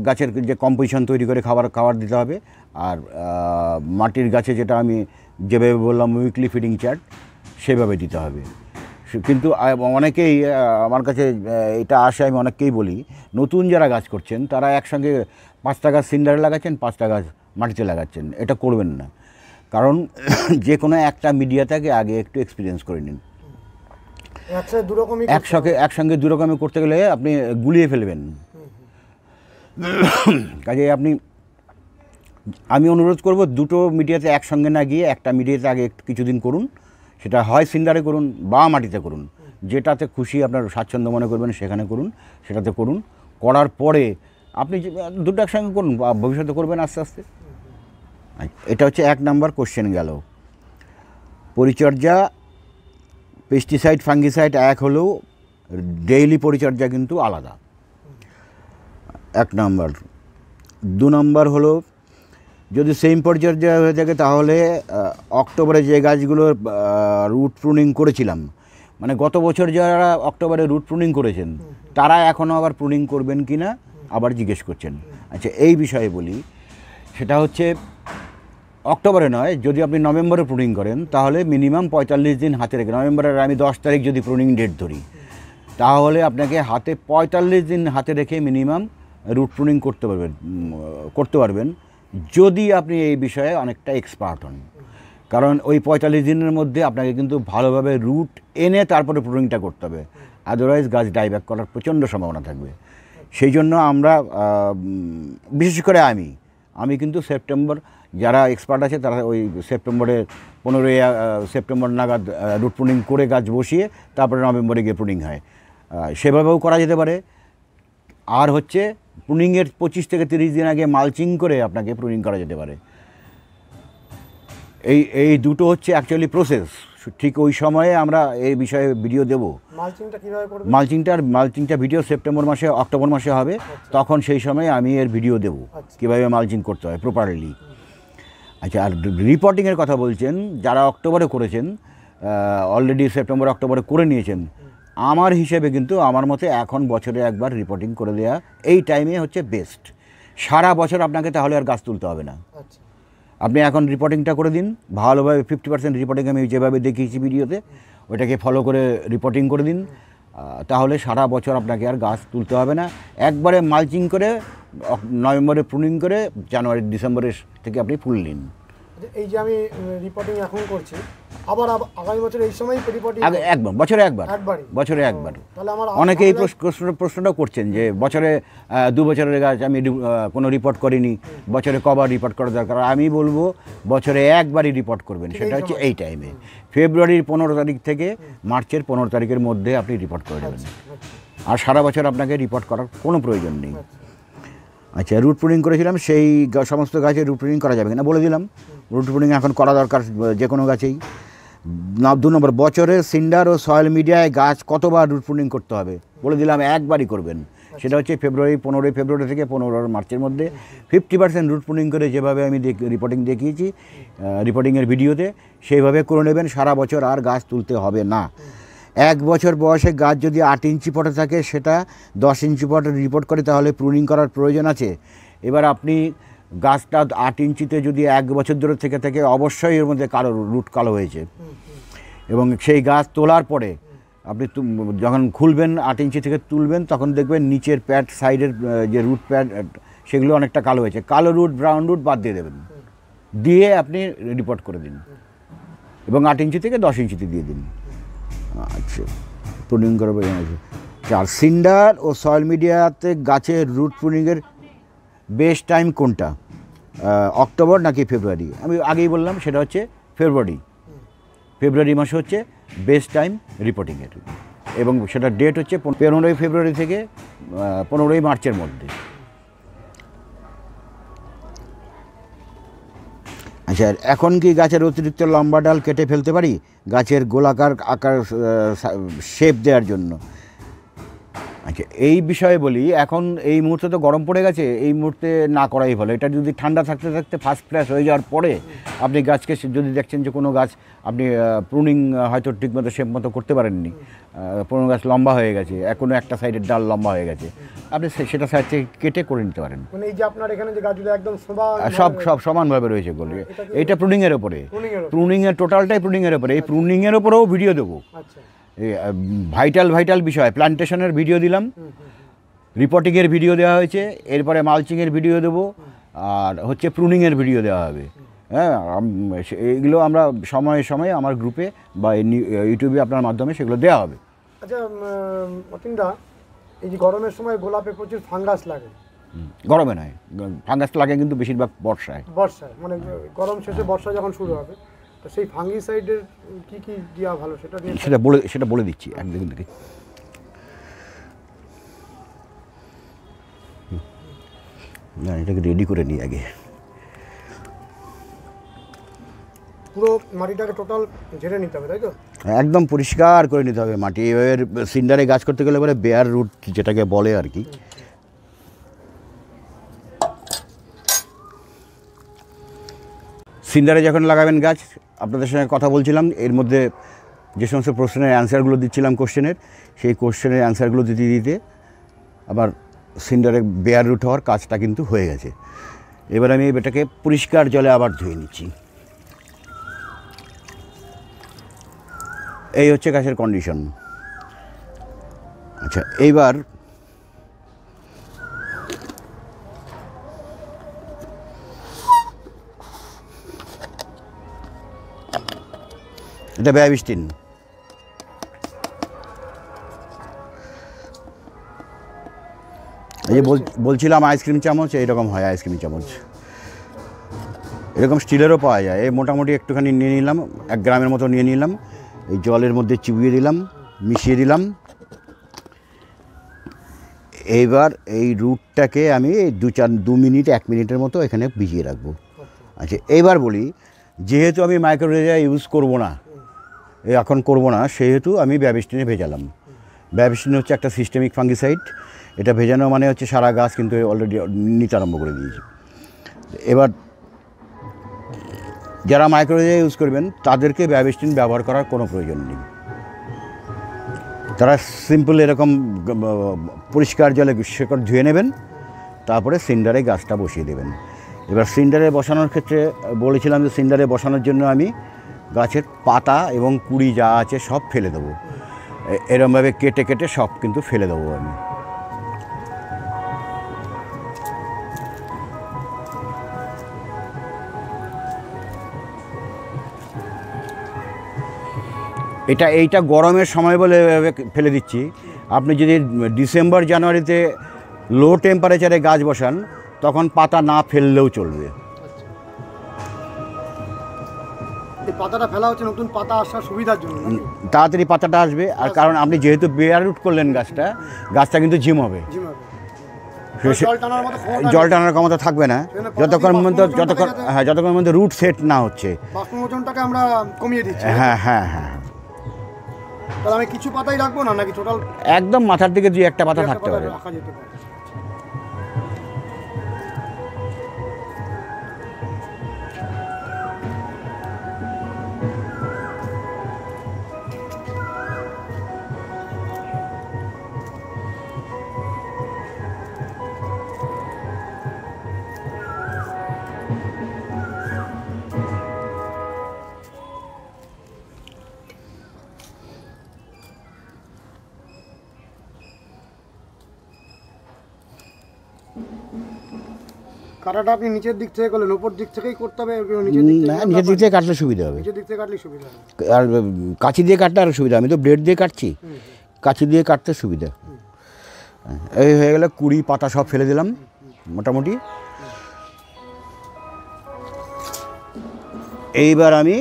গাছের যে কম্পোজিশন তৈরি করে খাবার দিতে হবে, আর মাটির গাছে যেটা আমি যেভাবে বললাম উইকলি ফিডিং চার্ট, সেভাবে দিতে হবে। কিন্তু অনেকেই আমার কাছে এটা আসে, আমি অনেককেই বলি, নতুন যারা গাছ করছেন তারা একসঙ্গে 5টা গাছ সিন্ডারে লাগাচ্ছেন, 5টা গাছ মাটিতে লাগাচ্ছেন। এটা করবেন না, কারণ যে কোনো একটা মিডিয়াটাকে আগে একটু এক্সপিরিয়েন্স করে নিন। একসঙ্গে দুরকমই করতে গেলে আপনি গুলিয়ে ফেলবেন। কাজে আমি অনুরোধ করব, দুটো মিডিয়াতে একসঙ্গে না গিয়ে একটা মিডিয়াতে আগে কিছুদিন করুন। সেটা হয় সিন্ডারে করুন বা মাটিতে করুন, যেটাতে খুশি আপনার স্বাচ্ছন্দ্য মনে করবেন সেখানে করুন, সেটাতে করুন। করার পরে আপনি দুটো একসঙ্গে করুন, ভবিষ্যতে করবেন আস্তে আস্তে। এটা হচ্ছে 1 নম্বর কোশ্চেন গেল। পরিচর্যা, পেস্টিসাইড, ফাঙ্গিসাইড এক হলেও ডেইলি পরিচর্যা কিন্তু আলাদা, 1 নম্বর। 2 নম্বর হলো, যদি সেম পরিচর্যা হয়ে থাকে তাহলে অক্টোবরে যে গাছগুলোর রুট প্রুনিং করেছিলাম, মানে গত বছর যারা অক্টোবরে রুট প্রুনিং করেছেন তারা এখনও আবার প্রুনিং করবেন কি না আবার জিজ্ঞেস করছেন। আচ্ছা, এই বিষয়ে বলি, সেটা হচ্ছে অক্টোবরে নয়, যদি আপনি নভেম্বরে প্রুনিং করেন তাহলে মিনিমাম 45 দিন হাতে রেখে, নভেম্বরের আমি 10 তারিখ যদি প্রুনিং ডেট ধরি, তাহলে আপনাকে 45 দিন হাতে রেখে মিনিমাম রুট প্রুনিং করতে পারবেন যদি আপনি এই বিষয়ে অনেকটা এক্সপার্ট হন। কারণ ওই 45 দিনের মধ্যে আপনাকে কিন্তু ভালোভাবে রুট এনে তারপরে প্রুনিংটা করতে হবে, আদারওয়াইজ গাছ ডাইব্যাক করার প্রচণ্ড সম্ভাবনা থাকবে। সেই জন্য আমরা বিশেষ করে আমি কিন্তু সেপ্টেম্বর, যারা এক্সপার্ট আছে তারা ওই সেপ্টেম্বরের 15 সেপ্টেম্বর নাগাদ রুট প্রুনিং করে গাছ বসিয়ে তারপরে নভেম্বরে গিয়ে প্রুনিং হয়, সেভাবেও করা যেতে পারে। আর হচ্ছে প্রুনিংয়ের 25 থেকে 30 দিন আগে মালচিং করে আপনাকে প্রুনিং করা যেতে পারে। এই দুটো হচ্ছে অ্যাকচুয়ালি প্রসেস। ঠিক ওই সময়ে আমরা এই বিষয়ে ভিডিও দেব। মালচিংটা কিভাবে করবে? মালচিংটা ভিডিও সেপ্টেম্বর মাসে অক্টোবর মাসে হবে, তখন সেই সময় আমি এর ভিডিও দেব কীভাবে মালচিং করতে হয় প্রপারলি। আচ্ছা, আর রিপোর্টিংয়ের কথা বলছেন, যারা অক্টোবরে করেছেন, অলরেডি সেপ্টেম্বর অক্টোবরে করে নিয়েছেন, আমার হিসেবে কিন্তু আমার মতে এখন বছরে একবার রিপোর্টিং করে দেওয়া এই টাইমে হচ্ছে বেস্ট। সারা বছর আপনাকে তাহলে আর গাছ তুলতে হবে না। আপনি এখন রিপোর্টিংটা করে দিন ভালোভাবে, 50% রিপোর্টিং আমি যেভাবে দেখিয়েছি ভিডিওতে, ওইটাকে ফলো করে রিপোর্টিং করে দিন, তাহলে সারা বছর আপনাকে আর গাছ তুলতে হবে না। একবারে মালচিং করে নভেম্বরে প্রুনিং করে জানুয়ারি ডিসেম্বরের থেকে আপনি ফুল নিন। এই যে আমি রিপোর্টিং এখন করছি, আবার আগামী বছর এই সময় রিপোর্টিং একবার বছরে একবার। তাহলে আমার অনেকে এই প্রশ্নটাও করছেন যে বছরে 2 বছরের গাছ আমি কোনো রিপোর্ট করিনি, বছরে কবার রিপোর্ট করা দরকার? আমি বলবো বছরে একবারই রিপোর্ট করবেন, সেটা হচ্ছে এই টাইমে ফেব্রুয়ারির 15 তারিখ থেকে মার্চের 15 তারিখের মধ্যে আপনি রিপোর্ট করে দেবেন। আর সারা বছর আপনাকে রিপোর্ট করার কোনো প্রয়োজন নেই। আচ্ছা, রুট প্রুনিং করেছিলাম, সেই সমস্ত গাছে রুট প্রুনিং করা যাবে কিনা বলে দিলাম। রুট প্রুনিং এখন করা দরকার যে কোনো গাছেই। 2 নম্বর, বছরে সিন্ডার ও সয়েল মিডিয়ায় গাছ কতবার রুট প্রুনিং করতে হবে বলে দিলাম, একবারই করবেন। সেটা হচ্ছে 15 ফেব্রুয়ারি থেকে 15 মার্চের মধ্যে 50% রুট প্রুনিং করে, যেভাবে আমি রিপোর্টিং দেখিয়েছি রিপোর্টিংয়ের ভিডিওতে, সেইভাবে করে নেবেন। সারা বছর আর গাছ তুলতে হবে না। 1 বছর বয়সে গাছ যদি 8 ইঞ্চি পটে থাকে, সেটা 10 ইঞ্চি পটে রিপোর্ট করে, তাহলে প্রুনিং করার প্রয়োজন আছে। এবার আপনি গাছটা 8 ইঞ্চিতে যদি 1 বছর ধরে থেকে থাকে, অবশ্যই এর মধ্যে রুট কালো হয়েছে, এবং সেই গাছ তোলার পরে আপনি যখন খুলবেন 8 ইঞ্চি থেকে তুলবেন, তখন দেখবেন নিচের প্যাড, সাইডের যে রুট প্যাড, সেগুলো অনেকটা কালো হয়েছে। কালো রুট, ব্রাউন রুট বাদ দিয়ে দেবেন, দিয়ে আপনি রিপোর্ট করে দিন, এবং 8 ইঞ্চি থেকে 10 ইঞ্চিতে দিয়ে দিন। আচ্ছা, প্রুনিং করার প্রয়োজন আছে। আর সিন্ডার ও সয়েল মিডিয়াতে গাছের রুট প্রুনিংয়ের বেস্ট টাইম কোনটা, অক্টোবর নাকি ফেব্রুয়ারি? আমি আগেই বললাম, সেটা হচ্ছে ফেব্রুয়ারি মাসে হচ্ছে বেস্ট টাইম রিপোর্টিংয়ের, এবং সেটা ডেট হচ্ছে 15 ফেব্রুয়ারি থেকে 15 মার্চের মধ্যে। আচ্ছা, এখন কি গাছের অতিরিক্ত লম্বা ডাল কেটে ফেলতে পারি গাছের গোলাকার আকার শেপ দেওয়ার জন্য? আচ্ছা, এই বিষয়ে বলি, এখন এই মুহূর্তে তো গরম পড়ে গেছে, এই মুহূর্তে না করাই ভালো। এটা যদি ঠান্ডা থাকতে থাকতে ফার্স্ট ফ্ল্যাশ হয়ে যাওয়ার পরে আপনি গাছকে যদি দেখছেন যে কোনো গাছ আপনি প্রুনিং হয়তো ঠিকমতো শেপ মতো করতে পারেননি, কোনো গাছ লম্বা হয়ে গেছে, এখনও একটা সাইডের ডাল লম্বা হয়ে গেছে, আপনি সেটা সাইড থেকে কেটে করে নিতে পারেন। মানে এই যে আপনার এখানে যে গাছগুলো একদম সব সমানভাবে রয়েছে বলে, এইটা প্রুনিংয়ের ওপরে, প্রুনিংয়ের টোটালটাই প্রুনিংয়ের ওপরে। এই প্রুনিংয়ের ওপরেও ভিডিও দেবো। ভাইটাল বিষয়, প্ল্যান্টেশনের ভিডিও দিলাম, রিপোর্টিংয়ের ভিডিও দেওয়া হয়েছে, এরপরে মালচিংয়ের ভিডিও দেবো, আর হচ্ছে প্রুনিংয়ের ভিডিও দেওয়া হবে। হ্যাঁ, এইগুলো আমরা সময়ে সময়ে আমার গ্রুপে বা ইউটিউবে আপনার মাধ্যমে সেগুলো দেওয়া হবে। আচ্ছা অতীনদা, এই যে গরমের সময় গোলাপে প্রচুর ফাঙ্গাস লাগে। গরমে নয়, ফাঙ্গাস লাগে কিন্তু বেশিরভাগ বর্ষায়, মানে গরম শেষে বর্ষা যখন শুরু হবে, তো সেই ফাঙ্গিসাইডের কি কি দেওয়া ভালো সেটা বলে দিচ্ছি একদিন থেকে। না, এটাকে রেডি করে নিই আগে। পুরো মাটিটাকে টোটাল ঝেড়ে নিতে হবে, তাই তো? একদম পরিষ্কার করে নিতে হবে মাটি। এবার সিন্ডারে গাছ করতে গেলে পরে বেয়ার রুট যেটাকে বলে আর কি, সিন্ডারে যখন লাগাবেন গাছ, আপনাদের সঙ্গে কথা বলছিলাম, এর মধ্যে যে সমস্ত প্রশ্নের অ্যান্সারগুলো দিচ্ছিলাম কোশ্চেনের, সেই কোশ্চেনের অ্যান্সারগুলো দিতে দিতে আবার সিন্ডারে বেয়ার রুট হওয়ার কাজটা কিন্তু হয়ে গেছে। এবার আমি এটাকে পরিষ্কার জলে আবার ধুয়ে নিচ্ছি। এই হচ্ছে গাছের কন্ডিশন। আচ্ছা, এইবার এটা ব্যাবিস্টিন। এই যে বলছিলাম আইসক্রিম চামচ, এইরকম হয় আইসক্রিম চামচ, এরকম স্টিলেরও পাওয়া যায়। এই মোটামুটি একটুখানি নিয়ে নিলাম, 1 গ্রামের মতো নিয়ে নিলাম, এই জলের মধ্যে চিবিয়ে দিলাম, মিশিয়ে দিলাম। এইবার এই রুটটাকে আমি 2 মিনিট 1 মিনিটের মতো এখানে ভিজিয়ে রাখবো। আচ্ছা, এইবার বলি, যেহেতু আমি মাইক্রোরেজা ইউজ করব না, এখন করব না, সেহেতু আমি ব্যাবিস্টিনে ভেজালাম। ব্যাবিস্টিন হচ্ছে একটা সিস্টেমিক ফাঙ্গিসাইড, এটা ভেজানো মানে হচ্ছে সারা গাছ কিন্তু অলরেডি নিতে আরম্ভ করে দিয়েছে। এবার যারা মাইক্রোরেজা ইউজ করবেন তাদেরকে ব্যাবিস্টিন ব্যবহার করার কোনো প্রয়োজন নেই। তারা সিম্পল এরকম পরিষ্কার জলে শেকড় ধুয়ে নেবেন, তারপরে সিন্ডারে গাছটা বসিয়ে দেবেন। এবার সিন্ডারে বসানোর ক্ষেত্রে বলেছিলাম যে সিন্ডারে বসানোর জন্য আমি গাছের পাতা এবং কুড়ি যা আছে সব ফেলে দেবো, এরমভাবে কেটে কেটে সব কিন্তু ফেলে দেবো আমি। এইটা গরমের সময় বলে ফেলে দিচ্ছি। আপনি যদি ডিসেম্বর জানুয়ারিতে লো টেম্পারেচারে গাছ বসান তখন পাতা না ফেললেও চলবে। পাতাটা ফেলা হচ্ছে নতুন পাতা আসার সুবিধার জন্য, তাড়াতাড়ি পাতাটা আসবে। আর কারণ আপনি যেহেতু বেয়ার রুট করলেন গাছটা কিন্তু জিম হবে, জল টানার ক্ষমতা থাকবে না যতক্ষণ পর্যন্ত রুট সেট না হচ্ছে। বাষ্পমোচনটাকে আমরা কমিয়ে দিচ্ছি। হ্যাঁ হ্যাঁ হ্যাঁ, তাহলে আমি কিছু পাতাই রাখবো না নাকি টোটাল একদম মাথার দিকে 2-1টা পাতা থাকতে পারে। কাটাটা আপনি নিচের দিক থেকে করলেন, উপর দিক থেকেই করতে হবে? নিচের দিক থেকে কাটলে সুবিধা হবে, নিচের দিক থেকে কাটলে সুবিধা হবে। আর কাঁচি দিয়ে কাটলে আরও সুবিধা। আমি তো ব্লেড দিয়ে কাটছি, কাঁচি দিয়ে কাটতে সুবিধা। এই হয়ে গেলে 20 পাতা সব ফেলে দিলাম মোটামুটি। এইবার আমি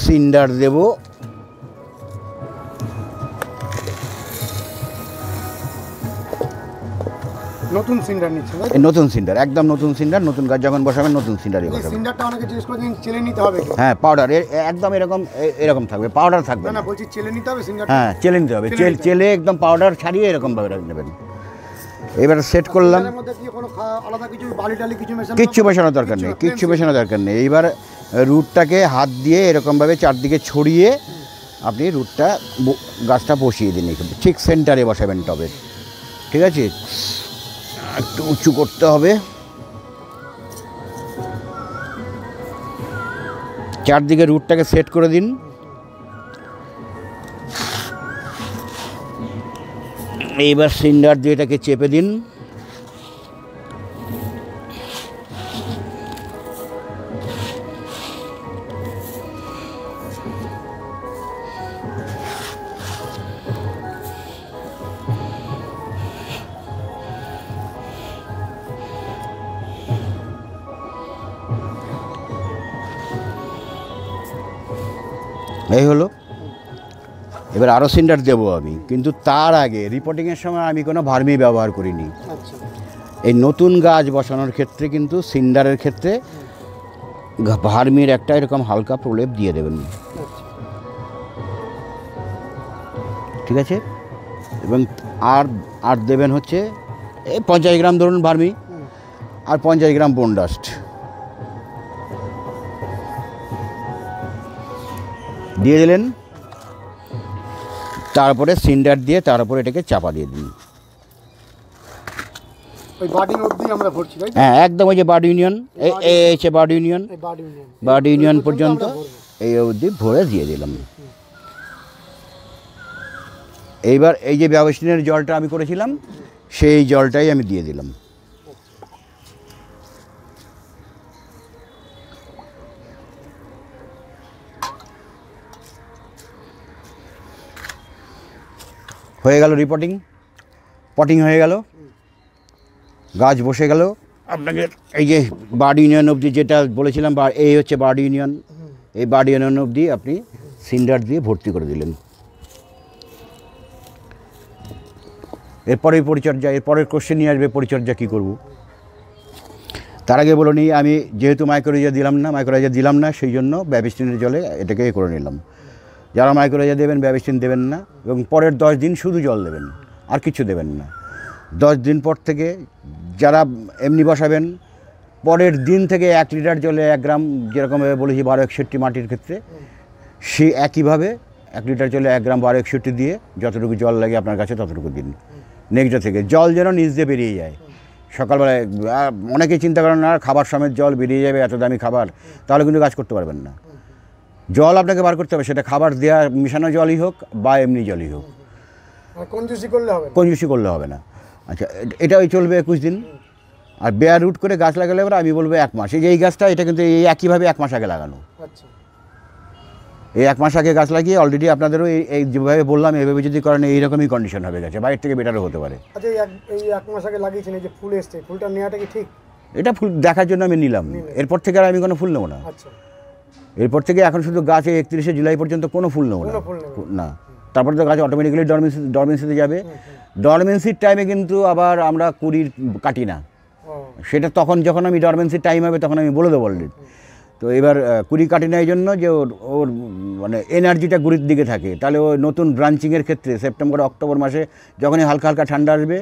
সিন্ডার দেব। নতুন সিন্ডার নিচ্ছে, নতুন সিন্ডার, একদম নতুন সিন্ডার। নতুন গাছ যখন বসাবেন নতুন সিন্ডারই বসাবেন। সিন্ডারটা অনেকে জিজ্ঞেস করে চেলে নিতে হবে? হ্যাঁ, পাউডার একদম এরকম থাকবে, পাউডার থাকবে না। বলছি চেলে নিতে হবে সিন্ডার? হ্যাঁ, চেলে নিতে হবে। চেলে একদম পাউডার ছাড়িয়ে এরকমভাবে নেবেন। এবার সেট করলাম। কিচ্ছু মেশানোর দরকার নেই, কিচ্ছু মেশানোর দরকার নেই। এইবার রুটটাকে হাত দিয়ে এরকমভাবে চারদিকে ছড়িয়ে আপনি গাছটা বসিয়ে দিন। ঠিক সেন্টারে বসাবেন টবের, ঠিক আছে? একটু উঁচু করতে হবে, চারদিকে রুটটাকে সেট করে দিন। এইবার সিন্ডার দিয়ে এটাকে চেপে দিন। এই হলো। এবার আরও সিন্ডার দেবো আমি, কিন্তু তার আগে রিপোর্টিংয়ের সময় আমি কোনো ভার্মি ব্যবহার করিনি। এই নতুন গাছ বসানোর ক্ষেত্রে কিন্তু সিন্ডারের ক্ষেত্রে ভার্মির একটা এরকম হালকা প্রলেপ দিয়ে দেবেন, ঠিক আছে? এবং আর দেবেন হচ্ছে এই 50 গ্রাম ধরুন ভার্মি, আর 50 গ্রাম বোনডাস্ট দিয়ে দিলেন। তারপরে সিন্ডার দিয়ে তার উপরে এটাকে চাপা দিয়ে দিন। হ্যাঁ, একদম ওই যে বার্ড ইউনিয়ন, এই বার্ড ইউনিয়ন পর্যন্ত এই অবধি ভরে দিয়ে দিলাম। এইবার এই যে ব্যবস্থানের জলটা আমি করেছিলাম সেই জলটাই আমি দিয়ে দিলাম। হয়ে গেল পটিং হয়ে গেল, গাছ বসে গেল। আপনাকে এই যে বার্ড ইউনিয়ন অবধি যেটা বলেছিলাম, এই হচ্ছে বার্ড ইউনিয়ন, এই বার্ড ইউনিয়ন অবধি আপনি সিন্ডার দিয়ে ভর্তি করে দিলেন। এরপরে পরিচর্যা, এরপরের কোশ্চেন নিয়ে আসবে পরিচর্যা কী করব। তার আগে বলে নিই, আমি যেহেতু মাইক্রোরাইজা দিলাম না, সেই জন্য ব্যাবিস্টিনের জলে এটাকে করে নিলাম। যারা মাইক্রোরাইজা দেবেন ব্যাবিস্টিন দেবেন না, এবং পরের 10 দিন শুধু জল দেবেন, আর কিছু দেবেন না। 10 দিন পর থেকে যারা এমনি বসাবেন, পরের দিন থেকে 1 লিটার জলে 1 গ্রাম, যেরকমভাবে বলেছি 1261 মাটির ক্ষেত্রে, সে একইভাবে 1 লিটার জলে 1 গ্রাম 1261 দিয়ে যতটুকু জল লাগে আপনার কাছে ততটুকু দিন। নেক্সট ডে থেকে জল যেন নিচ দিয়ে বেরিয়ে যায়। সকালবেলায় অনেকেই চিন্তা করেন না খাবার সমেত জল বেরিয়ে যাবে, এত দামি খাবার, তাহলে কিন্তু কাজ করতে পারবেন না। জল আপনাকে বার করতে হবে, সেটা খাবার দেওয়া মিশানো জলই হোক বা এমনি জলই হোক, কঞ্জুসি করলে হবে না। আচ্ছা, এটা ওই চলবে 21 দিন। আর বেয়ার রুট করে গাছ লাগালে এবার আমি বলবো 1 মাস। এই যে এই গাছটা, এটা কিন্তু এই একইভাবে 1 মাস আগে লাগানো। এই 1 মাস আগে গাছ লাগিয়ে অলরেডি আপনাদেরও এই যেভাবে বললাম এইভাবে যদি করেন এইরকমই কন্ডিশন হবে গাছে, বাইরের থেকে বেটারও হতে পারে। আচ্ছা, এই 1 মাস আগে লাগিয়েছেন, এই যে ফুল এসছে, ফুলটা নেওয়াটা কি ঠিক? এটা ফুল দেখার জন্য আমি নিলাম, এরপর থেকে আর আমি কোনো ফুল নেবো না। আচ্ছা, এরপর থেকে এখন শুধু গাছে 31শে জুলাই পর্যন্ত কোনো ফুল নেবো না। তারপর তো গাছ অটোমেটিক্যালি ডরমেন্সিতে যাবে। ডরমেন্সির টাইমে কিন্তু আবার আমরা কুড়ির কাটি না, সেটা তখন যখন আমি ডরমেন্সির টাইম হবে তখন আমি বলে দেবো অলরেডি। তো এবার কুড়ি কাটি না এই জন্য যে ওর মানে এনার্জিটা গুড়ির দিকে থাকে, তাহলে ও নতুন ব্রাঞ্চিংয়ের ক্ষেত্রে সেপ্টেম্বর অক্টোবর মাসে যখনই হালকা হালকা ঠান্ডা আসবে,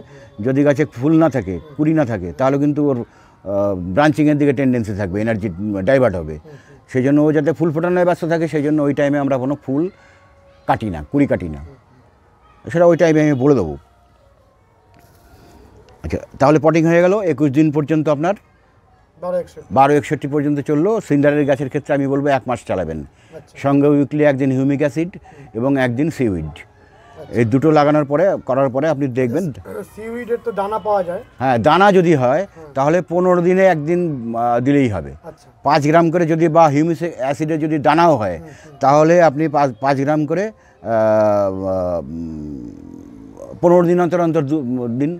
যদি গাছে ফুল না থাকে, কুড়ি না থাকে, তাহলে কিন্তু ওর ব্রাঞ্চিংয়ের দিকে টেন্ডেন্সি থাকবে, এনার্জি ডাইভার্ট হবে। সেই জন্য ও যাতে ফুল ফোটানোয় ব্যস্ত থাকে, সেই জন্য ওই টাইমে আমরা কোনো ফুল কাটি না, কুড়ি কাটি না, সেটা ওই টাইমে আমি বলে দেবো। আচ্ছা, তাহলে পটিং হয়ে গেল। 21 দিন পর্যন্ত আপনার 1261 পর্যন্ত চললো। সিন্ডারের গাছের ক্ষেত্রে আমি বলবো 1 মাস চালাবেন। সঙ্গে উইকলি 1 দিন হিউমিক অ্যাসিড এবং 1 দিন সিউইড, এই দুটো লাগানোর পরে করার পরে আপনি দেখবেন সিউইডের তো দানা পাওয়া যায়। হ্যাঁ, দানা যদি হয় তাহলে 15 দিনে 1 দিন দিলেই হবে। 5 গ্রাম করে যদি বা হিউমিক অ্যাসিডের যদি দানাও হয়, তাহলে আপনি 5 গ্রাম করে 15 দিন অন্তর অন্তর দিন,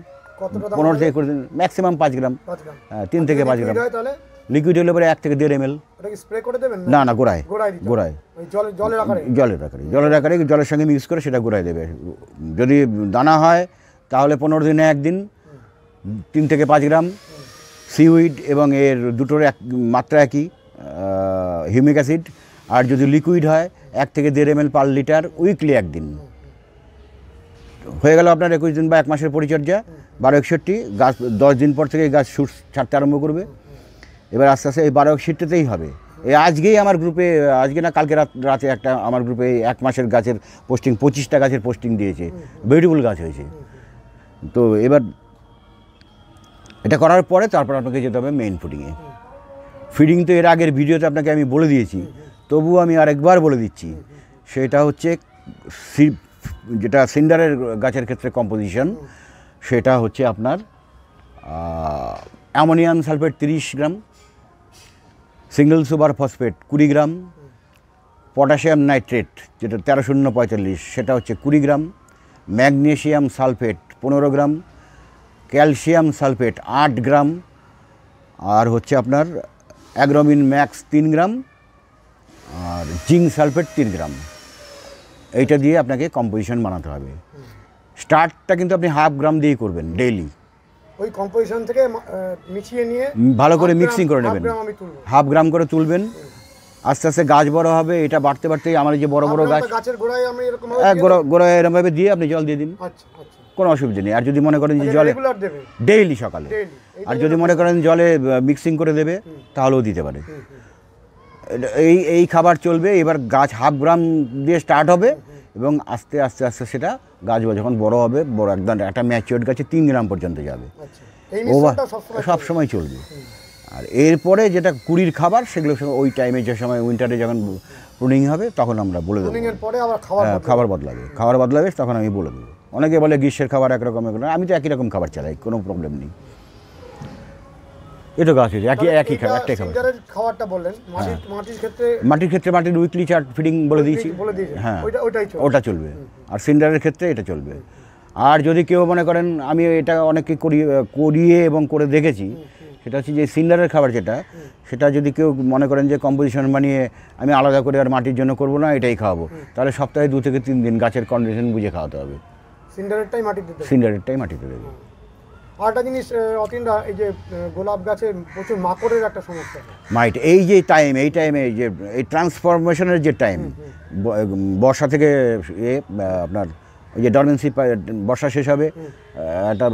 15 থেকে 20 দিন, ম্যাক্সিমাম 5 গ্রাম, 3 থেকে 5 গ্রাম। লিকুইড হলে পরে 1 থেকে 1.5 ml। না না, গোড়ায় জলের আকারে জলের সঙ্গে মিক্স করে সেটা গোড়ায় দেবে। যদি দানা হয় তাহলে 15 দিনে 1 দিন 3 থেকে 5 গ্রাম সিউইড, এবং এর দুটোর মাত্রা একই, হিউমিক অ্যাসিড। আর যদি লিকুইড হয় 1 থেকে 1.5 ml পার লিটার, উইকলি 1 দিন। হয়ে গেল আপনার 21 দিন বা 1 মাসের পরিচর্যা। 1261 গাছ 10 দিন পর থেকে গাছ শুট ছাড়তে আরম্ভ করবে। এবার আস্তে আস্তে এই 1261তেই হবে। এই আজকেই আমার গ্রুপে, আজকে না কালকে রাতে একটা আমার গ্রুপে 1 মাসের গাছের পোস্টিং, 25টা গাছের পোস্টিং দিয়েছে, বিউটিফুল গাছ হয়েছে। তো এবার এটা করার পরে তারপর আপনাকে যেতে হবে মেইন ফুডিংয়ে। ফিডিং তো এর আগের ভিডিওতে আপনাকে আমি বলে দিয়েছি, তবুও আমি আরেকবার বলে দিচ্ছি। সেটা হচ্ছে যেটা সিন্ডারের গাছের ক্ষেত্রে কম্পোজিশন, সেটা হচ্ছে আপনার অ্যামোনিয়াম সালফেট 30 গ্রাম, সিঙ্গেল সুপার ফসফেট 20 গ্রাম, পটাশিয়াম নাইট্রেট যেটা 13-0-45 সেটা হচ্ছে 20 গ্রাম, ম্যাগনেশিয়াম সালফেট 15 গ্রাম, ক্যালসিয়াম সালফেট 8 গ্রাম, আর হচ্ছে আপনার অ্যাগ্রোমিন ম্যাক্স 3 গ্রাম, আর জিঙ্ক সালফেট 3 গ্রাম। এইটা দিয়ে আপনাকে কম্পোজিশন বানাতে হবে। স্টার্টটা কিন্তু আপনি 1/2 গ্রাম দিয়েই করবেন ডেইলি। ওই কম্পোজিশন থেকে মিশিয়ে নিয়ে ভালো করে মিক্সিং করে নেবেন, 1/2 গ্রাম করে তুলবেন। আস্তে আস্তে গাছ বড় হবে, এটা বাড়তে বাড়তেই আমার যে বড় বড় গাছ, গাছের গোড়ায় আমি এরকম গোড়ায় এরকমভাবে দিয়ে আপনি জল দিয়ে দিন, কোনো অসুবিধা নেই। আর যদি মনে করেন যে জলে ডেইলি সকালে, আর যদি মনে করেন জলে মিক্সিং করে দেবে তাহলেও দিতে পারে। এই খাবার চলবে। এবার গাছ 1/2 গ্রাম দিয়ে স্টার্ট হবে, এবং আস্তে আস্তে আস্তে সেটা গাছ যখন বড় হবে, বড় একদম একটা ম্যাচিওর গাছে 3 গ্রাম পর্যন্ত যাবে, সব সময় চলবে। আর এরপরে যেটা কুড়ির খাবার, সেগুলো ওই টাইমে যে সময় উইন্টারে যখন প্রুনিং হবে তখন আমরা বলে দেবো। খাবার বদলাবে তখন আমি বলে দেবো। অনেকে বলে গ্রীষ্মের খাবার একরকম, আমি তো একই রকম খাবার চালাই, কোনো প্রবলেম নেই। এটা গাছ হয়েছে একই খাবার, একটাই খাবার। মাটির ক্ষেত্রে মাটির উইকলি চার্ট ফিডিং বলে দিয়েছি, হ্যাঁ ওটা চলবে। আর সিন্ডারের ক্ষেত্রে এটা চলবে। আর যদি কেউ মনে করেন, আমি এটা অনেককে করিয়ে এবং করে দেখেছি, সেটা হচ্ছে যে সিন্ডারের খাবার সেটা যদি কেউ মনে করেন যে কম্পোজিশন বানিয়ে আমি আলাদা করে আর মাটির জন্য করবো না, এটাই খাওয়াবো, তাহলে সপ্তাহে 2 থেকে 3 দিন গাছের কন্ডিশন বুঝে খাওয়াতে হবে। সিন্ডারেরটাই মাটিতে দেবে। আরেকটা জিনিস অতীনদা, এই যে গোলাপ গাছে প্রচুর মাকড়ের একটা সমস্যা হয়। মাইট এই টাইমে যে এই ট্রান্সফরমেশনের যে টাইম, বর্ষা থেকে আপনার ওই যে ডরমেন্সি, বর্ষা শেষ হবে, একটা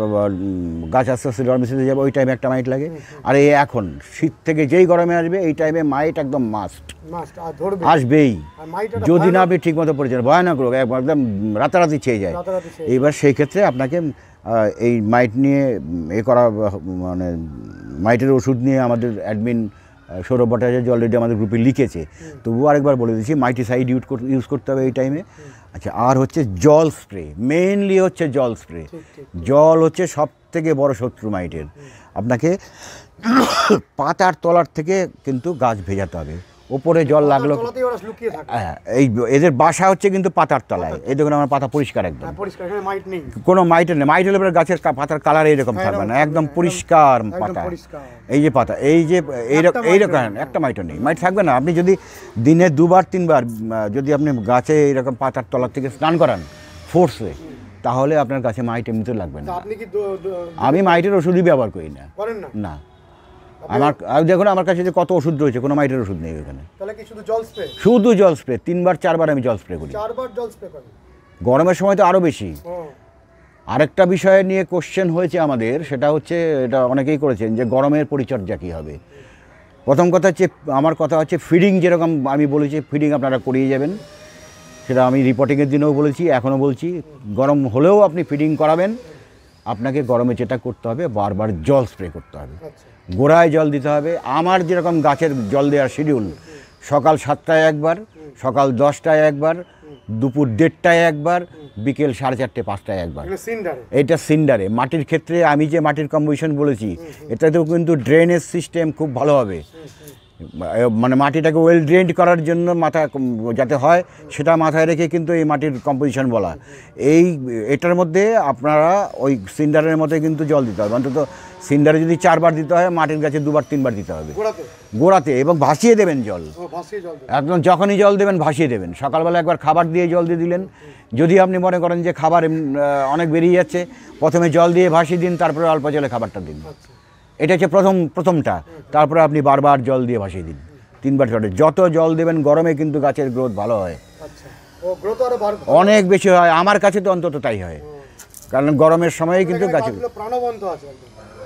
গাছ আস্তে আস্তে ডরমেন্সিতে যাবে, ওই টাইমে একটা মাইট লাগে। আর এই এখন শীত থেকে যেই গরমে আসবে এই টাইমে মাইট একদম মাস্ট আসবেই, যদি না আপনি ঠিক মতো পরিচয়, ভয়ানক রোগ, একদম রাতারাতি ছেয়ে যায়। এইবার সেই ক্ষেত্রে আপনাকে এই মাইট নিয়ে করা, মানে মাইটের ওষুধ নিয়ে আমাদের অ্যাডমিন সৌরভ ভট্টাচার্য অলরেডি আমাদের গ্রুপে লিখেছে, তবুও আরেকবার বলে দিচ্ছি, মাইটিসাইড ইউজ করতে হবে এই টাইমে। আচ্ছা, আর হচ্ছে জল স্প্রে, মেইনলি হচ্ছে জল স্প্রে। জল হচ্ছে সব থেকে বড় শত্রু মাইটের। আপনাকে পাতার তলার থেকে কিন্তু গাছ ভেজাতে হবে, ওপরে জল লাগলো, হ্যাঁ, এই এদের বাসা হচ্ছে কিন্তু পাতার তলায়। এই দেখুন আমার পাতা পরিষ্কার, একদম কোনো মাইটের নেই। মাইট হলে গাছের পাতার কালার এইরকম থাকবে না, একদম পরিষ্কার পাতা। এই যে পাতা, এই যে এইরকম একটা মাইটও নেই, মাইট থাকবে না। আপনি যদি দিনে 2-3 বার যদি আপনি গাছে এইরকম পাতার তলার থেকে স্নান করান ফোর্সে, তাহলে আপনার গাছে মাইট এমনিতে লাগবে না। আমি মাইটের ওষুধই ব্যবহার করি না, না। আমার দেখুন আমার কাছে যে কত ওষুধ রয়েছে, কোনো মাইটের ওষুধ নেই ওখানে। শুধু জল স্প্রে 3-4 বার আমি জল স্প্রে করি। গরমের সময় তো আরও বেশি। আরেকটা বিষয় নিয়ে কোশ্চেন হয়েছে আমাদের, সেটা হচ্ছে, এটা অনেকেই করেছেন, যে গরমের পরিচর্যা কী হবে। প্রথম কথা হচ্ছে, আমার কথা হচ্ছে ফিডিং, যেরকম আমি বলেছি ফিডিং আপনারা করিয়ে যাবেন, সেটা আমি রিপোর্টিংয়ের দিনেও বলেছি, এখনও বলছি। গরম হলেও আপনি ফিডিং করাবেন, আপনাকে গরমে যেটা করতে হবে, বারবার জল স্প্রে করতে হবে, গোড়ায় জল দিতে হবে। আমার যেরকম গাছের জল দেওয়ার শিডিউল, সকাল 7টায় একবার, সকাল 10টায় একবার, দুপুর 1:30টায় একবার, বিকেল 4:30-5টায় একবার। এইটা সিন্ডারে। মাটির ক্ষেত্রে আমি যে মাটির কম্পোজিশন বলেছি, এটাতেও কিন্তু ড্রেনেজ সিস্টেম খুব ভালো হবে, মানে মাটিটাকে ওয়েল ড্রেন্ড করার জন্য মাথা যাতে হয়, সেটা মাথায় রেখে কিন্তু এই মাটির কম্পোজিশন বলা। এটার মধ্যে আপনারা ওই সিন্ডারের মধ্যে কিন্তু জল দিতে হবে, অন্তত সিন্ডারে যদি 4 বার দিতে হয়, মাটির গাছে 2-3 বার দিতে হবে গোড়াতে, এবং ভাসিয়ে দেবেন জল। একদম যখনই জল দেবেন ভাসিয়ে দেবেন। সকালবেলা একবার খাবার দিয়ে জল দিয়ে দিলেন। যদি আপনি মনে করেন যে খাবার অনেক বেরিয়ে যাচ্ছে, প্রথমে জল দিয়ে ভাসিয়ে দিন, তারপরে অল্প জলে খাবারটা দিন। এটা হচ্ছে প্রথমটা। তারপরে আপনি বারবার জল দিয়ে ভাসিয়ে দিন, 3 বার চটে। যত জল দেবেন গরমে কিন্তু গাছের গ্রোথ ভালো হয়, অনেক বেশি হয়। আমার কাছে তো অন্তত তাই হয়, কারণ গরমের সময়ে কিন্তু গাছের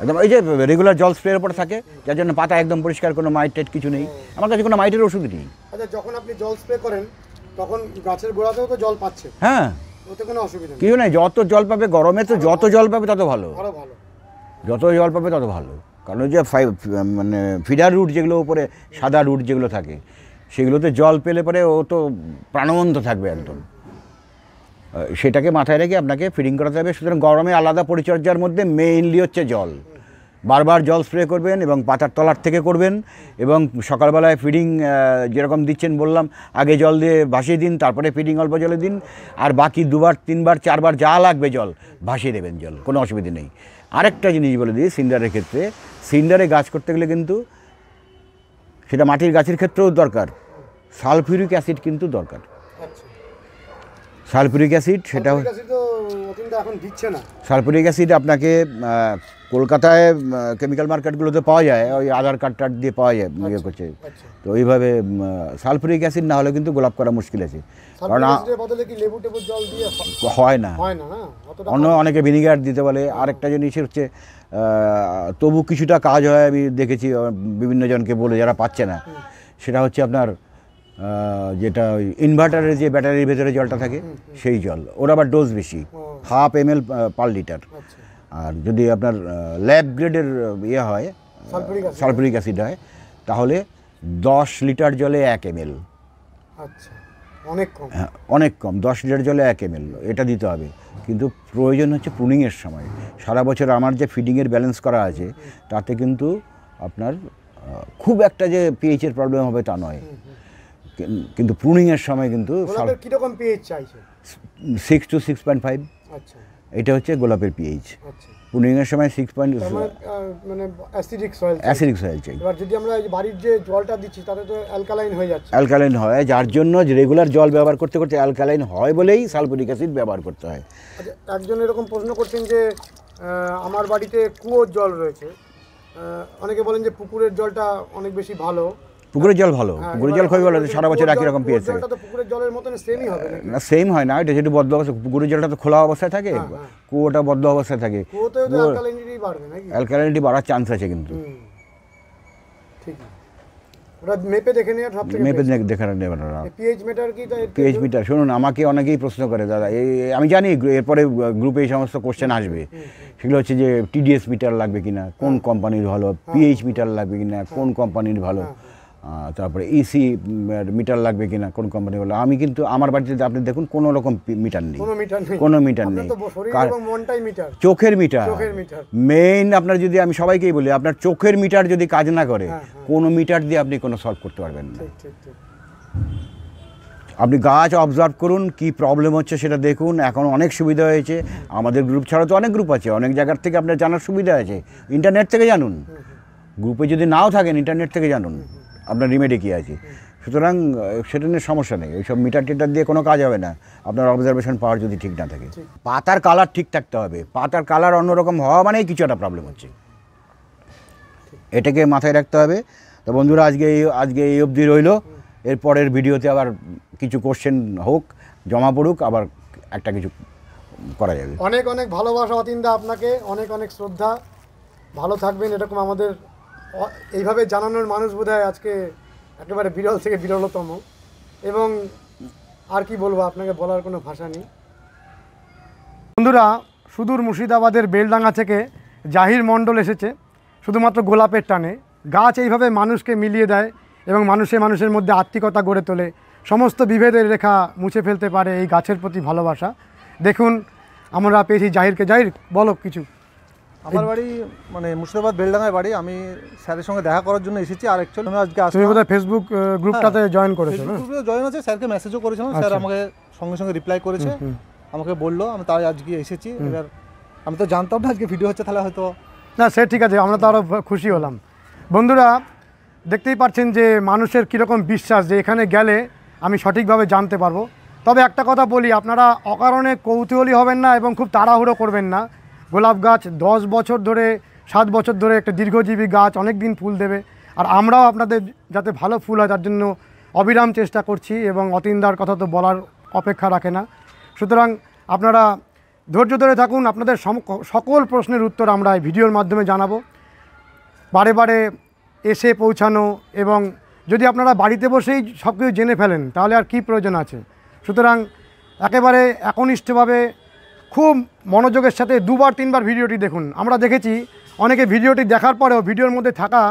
একদম এই যে রেগুলার জল স্প্রের উপর থাকে, যার জন্য পাতা একদম পরিষ্কার, কোনো মাইট টাইট কিছু নেই। আমার কাছে কোনো মাইটের ওষুধ নেই। আচ্ছা, যখন আপনি জল স্প্রে করেন তখন গাছের গোড়াতেও তো জল পাচ্ছে? হ্যাঁ, ওতে কোনো অসুবিধা নেই, কিছু নেই। যত জল পাবে গরমে, তো যত জল পাবে তত ভালো, যত জল পাবে তত ভালো। কারণ ওই যে মানে ফিডার রুট যেগুলো উপরে সাদা রুট যেগুলো থাকে, সেগুলোতে জল পেলে পরে ও তো প্রাণবন্ত থাকবে একদম। সেটাকে মাথায় রেখে আপনাকে ফিডিং করাতে হবে। সুতরাং গরমে আলাদা পরিচর্যার মধ্যে মেইনলি হচ্ছে জল। বারবার জল স্প্রে করবেন এবং পাতার তলার থেকে করবেন, এবং সকালবেলায় ফিডিং যেরকম দিচ্ছেন বললাম, আগে জল দিয়ে ভাসিয়ে দিন, তারপরে ফিডিং অল্প জলে দিন, আর বাকি 2-3-4 বার যা লাগবে জল ভাসিয়ে দেবেন, জল কোনো অসুবিধা নেই। আরেকটা জিনিস বলে দিই, সিন্ডারের ক্ষেত্রে, সিন্ডারে গাছ করতে গেলে কিন্তু সেটা মাটির গাছের ক্ষেত্রেও দরকার, সালফিউরিক অ্যাসিড কিন্তু দরকার। সালফিউরিক অ্যাসিড, সেটা এখন দিচ্ছে না। সালফিউরিক অ্যাসিড আপনাকে কলকাতায় কেমিক্যাল মার্কেটগুলোতে পাওয়া যায়, ওই আধার কার্ড টার্ড দিয়ে পাওয়া যায়, ইয়ে করছে। তো ওইভাবে সালফিউরিক অ্যাসিড না হলে কিন্তু গোলাপ করা মুশকিল আছে, কারণ হয় না। অনেকে ভিনিগার দিতে বলে। আরেকটা জিনিস হচ্ছে, তবু কিছুটা কাজ হয়, আমি দেখেছি বিভিন্ন জনকে বলে, যারা পাচ্ছে না, সেটা হচ্ছে আপনার যেটা ওই ইনভার্টারের যে ব্যাটারির ভেতরে জলটা থাকে, সেই জল, ওর আবার ডোজ বেশি, 1/2 ml পার লিটার। আর যদি আপনার ল্যাব গ্রেডের ইয়ে হয়, সালফিউরিক অ্যাসিড হয়, তাহলে 10 লিটার জলে 1 ml। হ্যাঁ, অনেক কম, 10 লিটার জলে 1 ml এটা দিতে হবে। কিন্তু প্রয়োজন হচ্ছে প্রুনিংয়ের সময়। সারা বছর আমার যে ফিডিংয়ের ব্যালেন্স করা আছে, তাতে কিন্তু আপনার খুব একটা যে পিএইচের প্রবলেম হবে তা নয়, কিন্তু প্রুনিংয়ের সময় কিন্তু কিরকম পিএইচ চাইছে? 6 to 6.5। আচ্ছা, এটা হচ্ছে গোলাপের পিএইচ। প্রুনিংয়ের সময় 6 মানে অ্যাসিডিক সয়েল চাই। এবার যদি আমরা বাড়ির যে জলটা দিচ্ছি তাতে তো অ্যালকালাইন হয়ে যাচ্ছে। অ্যালকালাইন হয়, যার জন্য রেগুলার জল ব্যবহার করতে করতে অ্যালকালাইন হয় বলেই সালফিউরিক অ্যাসিড ব্যবহার করতে হয়। আচ্ছা, একজন এরকম প্রশ্ন করছেন যে আমার বাড়িতে কুয়োর জল রয়েছে। অনেকে বলেন যে পুকুরের জলটা অনেক বেশি ভালো। পুকুরের জল ভালো, হ্যাঁ, পুকুরের জল খুবই ভালো, সারা বছর একই রকম পেয়েছে। জলটা তো পুকুরের জলের মতন সেমই হবে নাকি? না, সেম হয় না, এটা যেটা বদ্ধ অবস্থা। পুকুরের জলটা তো খোলা অবস্থায় থাকে, কুয়োটা বদ্ধ অবস্থায় থাকে। কুয়োতেও তো অ্যালকালিনিটি বাড়বে নাকি? অ্যালকালিনিটি বাড়ার চান্স আছে কিন্তু। ঠিক আছে, ওটা মেপে দেখে নেওয়া সবথেকে মেপে দেখে নেবেন না। পিএইচ মিটার কি? পিএইচ মিটার, শুনুন, আমাকে অনেকেই প্রশ্ন করে দাদা, এই আমি জানি এরপরে গ্রুপে এই সমস্ত কোশ্চেন আসবে, সেগুলো হচ্ছে যে টিডিএস মিটার লাগবে কিনা, কোন কোম্পানির ভালো, পিএইচ মিটার লাগবে কিনা, কোন কোম্পানির ভালো, তারপরে ইসি মিটার লাগবে কিনা, কোন কোম্পানি ভালো। আমি কিন্তু আমার বাড়িতে আপনি দেখুন কোনো রকম মিটার নেই, কোনো মিটার নেই। চোখের মিটার মেইন। আপনার যদি, আমি সবাইকেই বলি, আপনার চোখের মিটার যদি কাজ না করে, কোনো মিটার দিয়ে আপনি কোনো সলভ করতে পারবেন না। আপনি গাছ অবজার্ভ করুন, কি প্রবলেম হচ্ছে সেটা দেখুন। এখন অনেক সুবিধা হয়েছে, আমাদের গ্রুপ ছাড়া তো অনেক গ্রুপ আছে, অনেক জায়গার থেকে আপনার জানার সুবিধা আছে। ইন্টারনেট থেকে জানুন, গ্রুপে যদি নাও থাকেন ইন্টারনেট থেকে জানুন আপনার রিমেডি কী আছে। সুতরাং সেটা নিয়ে সমস্যা নেই, ওইসব মিটার টিটার দিয়ে কোনো কাজ হবে না আপনার অবজারভেশন পাওয়ার যদি ঠিক না থাকে। পাতার কালার ঠিক থাকতে হবে, পাতার কালার অন্যরকম হওয়া মানেই কিছু একটা প্রবলেম হচ্ছে, এটাকে মাথায় রাখতে হবে। তো বন্ধুরা, আজকে এই অবধি রইল। এরপরের ভিডিওতে আবার কিছু কোশ্চেন হোক, জমা পড়ুক, আবার একটা কিছু করা যাবে। অনেক অনেক ভালোবাসা অতীনদা, আপনাকে অনেক অনেক শ্রদ্ধা। ভালো থাকবেন। এরকম আমাদের এইভাবে জানানোর মানুষ বোধহয় আজকে একেবারে বিরল থেকে বিরলতম। এবং আর কি বলবো, আপনাকে বলার কোনো ভাষা নেই। বন্ধুরা, সুদূর মুর্শিদাবাদের বেলডাঙ্গা থেকে জাহির মণ্ডল এসেছে শুধুমাত্র গোলাপের টানে। গাছ এইভাবে মানুষকে মিলিয়ে দেয় এবং মানুষের মধ্যে আত্মিকতা গড়ে তোলে, সমস্ত বিভেদের রেখা মুছে ফেলতে পারে এই গাছের প্রতি ভালোবাসা। দেখুন, আমরা পেয়েছি জাহিরকে। জাহির, বলো কিছু। আমার বাড়ি মানে মুর্শিদাবাদ বেলডাঙ্গায় বাড়ি। আমি স্যারের সঙ্গে দেখা করার জন্য এসেছি। আর অ্যাকচুয়ালি আমি আজকে তুমি বোধহয় ফেসবুক গ্রুপটাতে জয়েন করেছো না? গ্রুপে জয়েন আছে, স্যারকে মেসেজও করেছিলাম, স্যার আমাকে সঙ্গে সঙ্গে রিপ্লাই করেছে, আমাকে বললো, আমি তাই আজকে এসেছি। এবার আমি তো জানতাম না আজকে ভিডিও হচ্ছে, তাহলে হয়তো না, সে ঠিক আছে, আমরা তো আরও খুশি হলাম। বন্ধুরা, দেখতেই পাচ্ছেন যে মানুষের কীরকম বিশ্বাস যে এখানে গেলে আমি সঠিকভাবে জানতে পারবো। তবে একটা কথা বলি, আপনারা অকারণে কৌতূহলী হবেন না এবং খুব তাড়াহুড়ো করবেন না। গোলাপ গাছ 10 বছর ধরে, 7 বছর ধরে একটা দীর্ঘজীবী গাছ, অনেক দিন ফুল দেবে। আর আমরাও আপনাদের যাতে ভালো ফুল হয় তার জন্য অবিরাম চেষ্টা করছি, এবং অতীনদার কথা তো বলার অপেক্ষা রাখে না। সুতরাং আপনারা ধৈর্য ধরে থাকুন, আপনাদের সকল প্রশ্নের উত্তর আমরা এই ভিডিওর মাধ্যমে জানাবো। বারে বারে এসে পৌঁছানো, এবং যদি আপনারা বাড়িতে বসেই সব কিছু জেনে ফেলেন তাহলে আর কি প্রয়োজন আছে। সুতরাং একেবারে একনিষ্ঠভাবে খুব মনোযোগের সাথে 2-3বার ভিডিওটি দেখুন। আমরা দেখেছি অনেকে ভিডিওটি দেখার পরেও ভিডিওর মধ্যে থাকা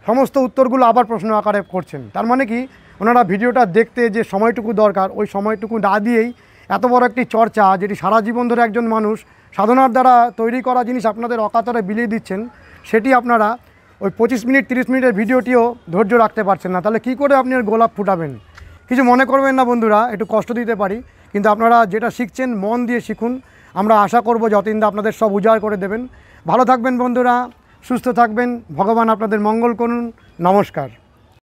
সমস্ত উত্তরগুলো আবার প্রশ্ন আকারে করছেন। তার মানে কি, ওনারা ভিডিওটা দেখতে যে সময়টুকু দরকার ওই সময়টুকু না দিয়েই এত বড় একটি চর্চা, যেটি সারা জীবন ধরে একজন মানুষ সাধনার দ্বারা তৈরি করা জিনিস আপনাদের অকাতরে বিলিয়ে দিচ্ছেন, সেটি আপনারা ওই 25 মিনিট 30 মিনিটের ভিডিওটিও ধৈর্য রাখতে পারছেন না। তাহলে কী করে আপনি আর গোলাপ ফুটাবেন? কিছু মনে করবেন না বন্ধুরা, একটু কষ্ট দিতে পারি, কিন্তু আপনারা যেটা শিখছেন মন দিয়ে শিখুন। আমরা আশা করব যতীনদা আপনাদের সব উজাড় করে দেবেন। ভালো থাকবেন বন্ধুরা, সুস্থ থাকবেন, ভগবান আপনাদের মঙ্গল করুন। নমস্কার।